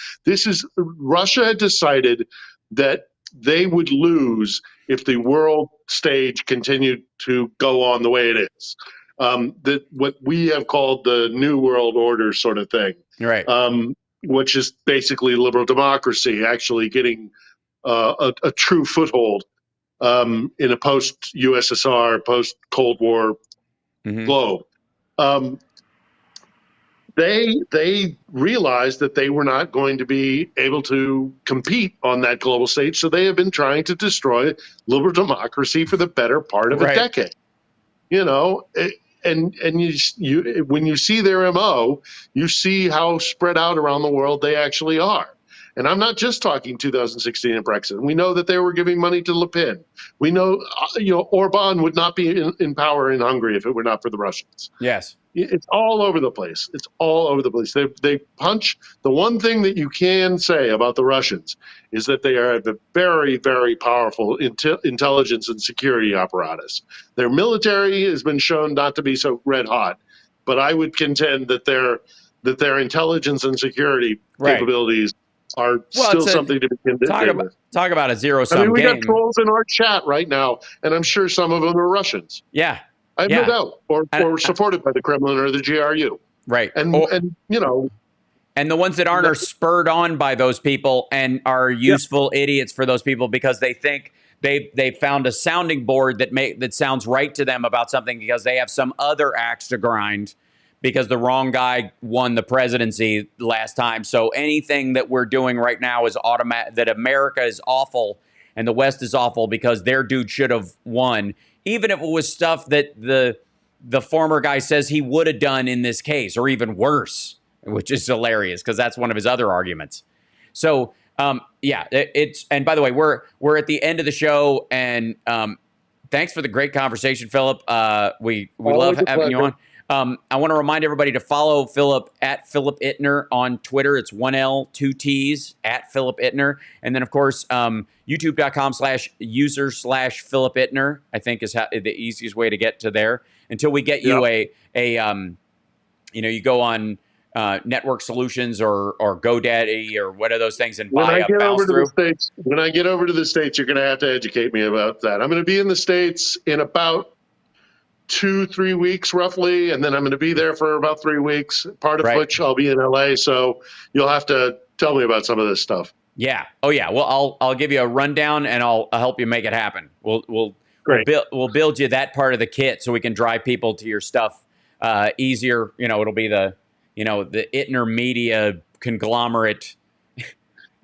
Russia had decided that they would lose if the world stage continued to go on the way it is. What we have called the New World Order sort of thing. Right. Which is basically liberal democracy actually getting a true foothold in a post-USSR, post-Cold War globe. They realized that they were not going to be able to compete on that global stage, so they have been trying to destroy liberal democracy for the better part of a decade. And when you see their MO, you see how spread out around the world they actually are. And I'm not just talking 2016 and Brexit. We know that they were giving money to Le Pen. We know, Orban would not be in power in Hungary if it were not for the Russians. Yes. It's all over the place. It's all over the place. They punch. The one thing that you can say about the Russians is that they are a very, very powerful intelligence and security apparatus. Their military has been shown not to be so red hot, but I would contend that their intelligence and security capabilities are still something to be contended with. Talk about a zero-sum game. We got trolls in our chat right now, and I'm sure some of them are Russians. Yeah. I have no doubt, or supported by the Kremlin or the GRU. Right. And the ones that aren't are spurred on by those people and are useful idiots for those people because they think they found a sounding board that sounds right to them about something because they have some other axe to grind because the wrong guy won the presidency last time. So anything that we're doing right now is automatic, that America is awful and the West is awful because their dude should have won, even if it was stuff that the former guy says he would have done in this case, or even worse, which is hilarious because that's one of his other arguments. So, and by the way, we're at the end of the show, and thanks for the great conversation, Philip. We love having you on. I want to remind everybody to follow Philip at Philip Ittner on Twitter. It's 1L, 2 T's, at Philip Ittner. And then, of course, youtube.com/user/Philip Ittner, I think is the easiest way to get to there. Until we get you you go on Network Solutions or GoDaddy or what are those things and buy a bounce through. When I get over to the States, you're going to have to educate me about that. I'm going to be in the States in about 2-3 weeks roughly, and then I'm going to be there for about 3 weeks, part of Right. which I'll be in LA. So you'll have to tell me about some of this stuff. Yeah. Oh yeah. Well, I'll give you a rundown and I'll help you make it happen. Great. We'll build you that part of the kit so we can drive people to your stuff easier. You know, it'll be the Itner Media conglomerate.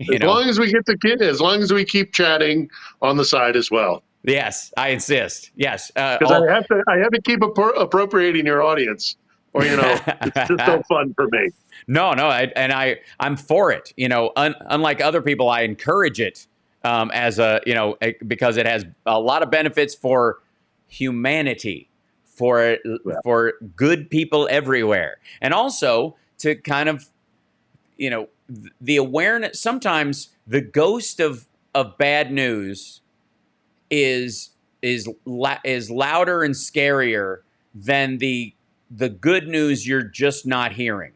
As long as we get the kit, as long as we keep chatting on the side as well. Yes, I insist. Yes, because I have to keep appropriating your audience, or it's just so fun for me. No, I'm for it. You know, unlike other people, I encourage it as because it has a lot of benefits for humanity, for good people everywhere, and also to kind of, the awareness. Sometimes the ghost of bad news is louder and scarier than the good news you're just not hearing.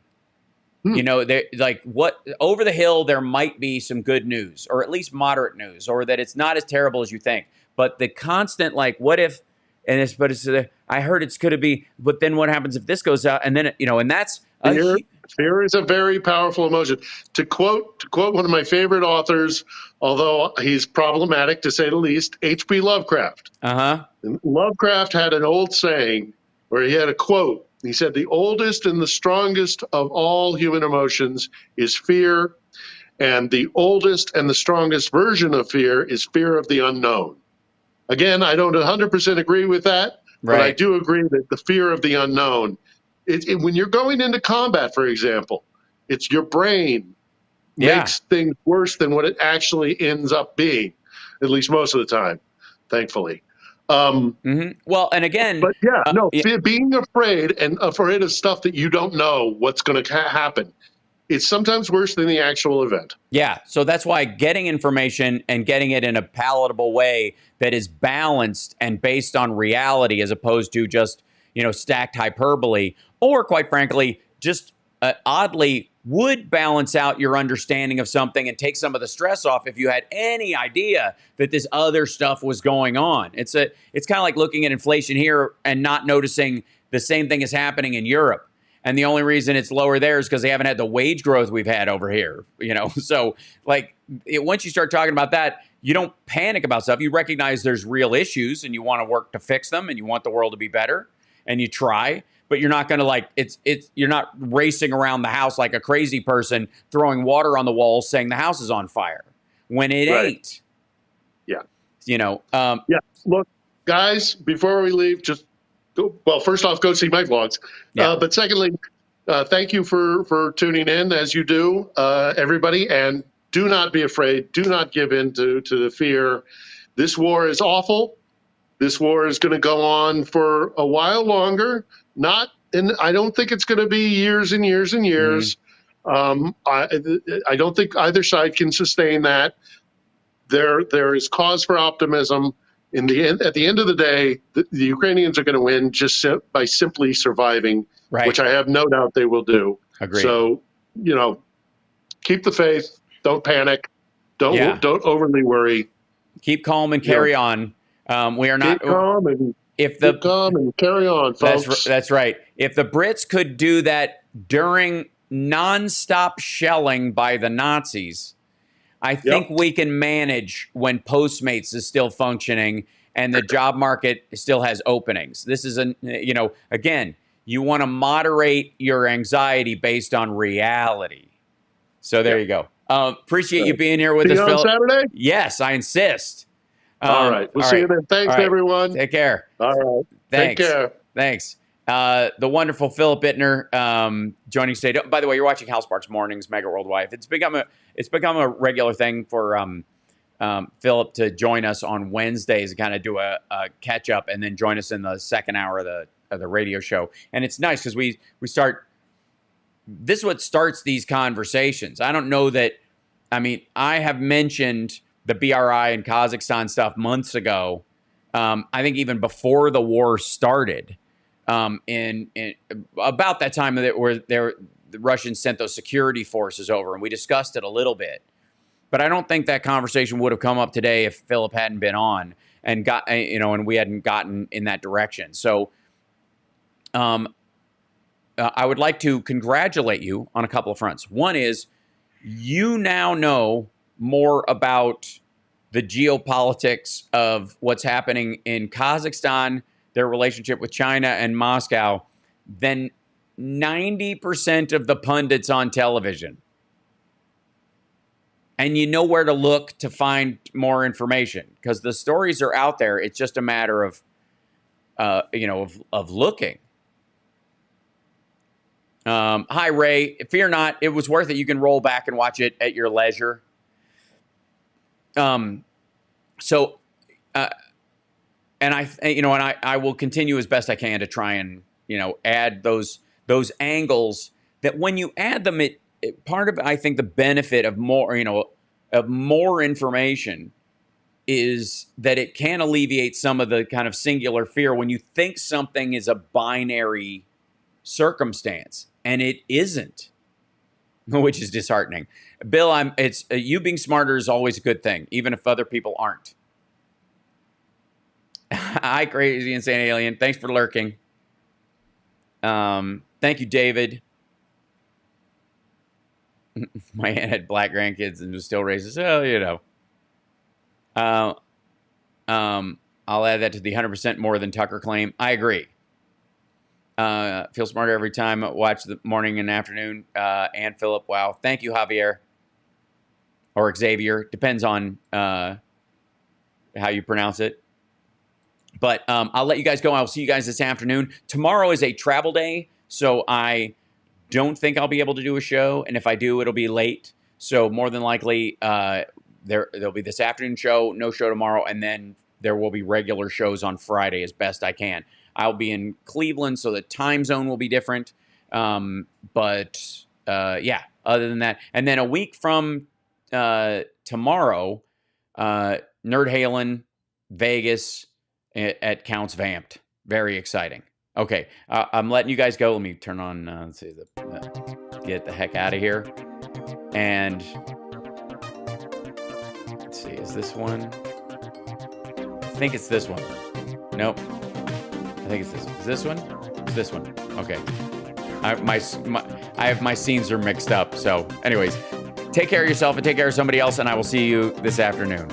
You know, like what over the hill, there might be some good news, or at least moderate news, or that it's not as terrible as you think. But the constant, like, what if, I heard it's going to be, but then what happens if this goes out? And then, and that's fear is a very powerful emotion. To quote one of my favorite authors, although he's problematic to say the least, H.P. Lovecraft. Lovecraft had an old saying where he had a quote. He said, "The oldest and the strongest of all human emotions is fear, and the oldest and the strongest version of fear is fear of the unknown." Again, I don't 100% agree with that, but I do agree that the fear of the unknown, when you're going into combat, for example, it's your brain makes things worse than what it actually ends up being, at least most of the time, thankfully. Well, and again, but being afraid and afraid of stuff that you don't know what's going to happen, it's sometimes worse than the actual event. Yeah, so that's why getting information and getting it in a palatable way that is balanced and based on reality, as opposed to just stacked hyperbole, or quite frankly, just oddly would balance out your understanding of something and take some of the stress off if you had any idea that this other stuff was going on. It's kind of like looking at inflation here and not noticing the same thing is happening in Europe. And the only reason it's lower there is because they haven't had the wage growth we've had over here. So like once you start talking about that, you don't panic about stuff. You recognize there's real issues and you want to work to fix them and you want the world to be better and you try. But you're not going to you're not racing around the house like a crazy person throwing water on the walls saying the house is on fire when it ain't. Yeah. Look, guys, before we leave, just first off, go see my vlogs. But secondly, thank you for tuning in as you do, everybody. And do not be afraid. Do not give in to the fear. This war is awful. This war is going to go on for a while longer. I don't think it's going to be years and years and years. I don't think either side can sustain that. There is cause for optimism. At the end of the day, the Ukrainians are going to win just by simply surviving, which I have no doubt they will do. Agreed. So, keep the faith. Don't panic. Don't overly worry. Keep calm and carry on. We are not. Keep calm and carry on, folks. That's right. If the Brits could do that during nonstop shelling by the Nazis, I think we can manage when Postmates is still functioning and the job market still has openings. This is again, you want to moderate your anxiety based on reality. So there you go. Appreciate you being here with us, Phil. See you on Saturday? Yes, I insist. All right. We'll see you then. Thanks, everyone. Take care. All right. Thanks. Take care. Thanks. The wonderful Philip Ittner joining us today. By the way, you're watching HAL Sparks Mornings, Mega Worldwide. It's become a regular thing for Philip to join us on Wednesdays and kind of do a catch up, and then join us in the second hour of the radio show. And it's nice because we start. This is what starts these conversations. I don't know that. I mean, I have mentioned the BRI and Kazakhstan stuff months ago. I think even before the war started. In about that time where the Russians sent those security forces over, and we discussed it a little bit. But I don't think that conversation would have come up today if Philip hadn't been on and and we hadn't gotten in that direction. So I would like to congratulate you on a couple of fronts. One is you now know more about the geopolitics of what's happening in Kazakhstan, their relationship with China and Moscow, than 90% of the pundits on television. And you know where to look to find more information because the stories are out there. It's just a matter of, of looking. Hi, Ray. Fear not. It was worth it. You can roll back and watch it at your leisure. And I will continue as best I can to try and, add those angles that when you add them, part of, I think, the benefit of more information is that it can alleviate some of the kind of singular fear when you think something is a binary circumstance and it isn't, which is disheartening. Bill, you being smarter is always a good thing, even if other people aren't. Hi, Crazy Insane Alien. Thanks for lurking. Thank you, David. My aunt had black grandkids and was still racist. Well, I'll add that to the 100% more than Tucker claim. I agree. Feel smarter every time I watch the morning and afternoon. And Philip, wow. Thank you, Javier. Or Xavier. Depends on how you pronounce it. But I'll let you guys go. I'll see you guys this afternoon. Tomorrow is a travel day, so I don't think I'll be able to do a show. And if I do, it'll be late. So more than likely, there'll be this afternoon show, no show tomorrow, and then there will be regular shows on Friday as best I can. I'll be in Cleveland, so the time zone will be different. Other than that. And then a week from tomorrow, Nerd Halen, Vegas, at Counts Vamped. Very exciting. Okay, I'm letting you guys go. Let me turn on, let's see, get the heck out of here. And let's see, is this one? I think it's this one. Nope. I think it's this one. Is this one? It's this one. Okay. My scenes are mixed up. So anyways, take care of yourself and take care of somebody else, and I will see you this afternoon.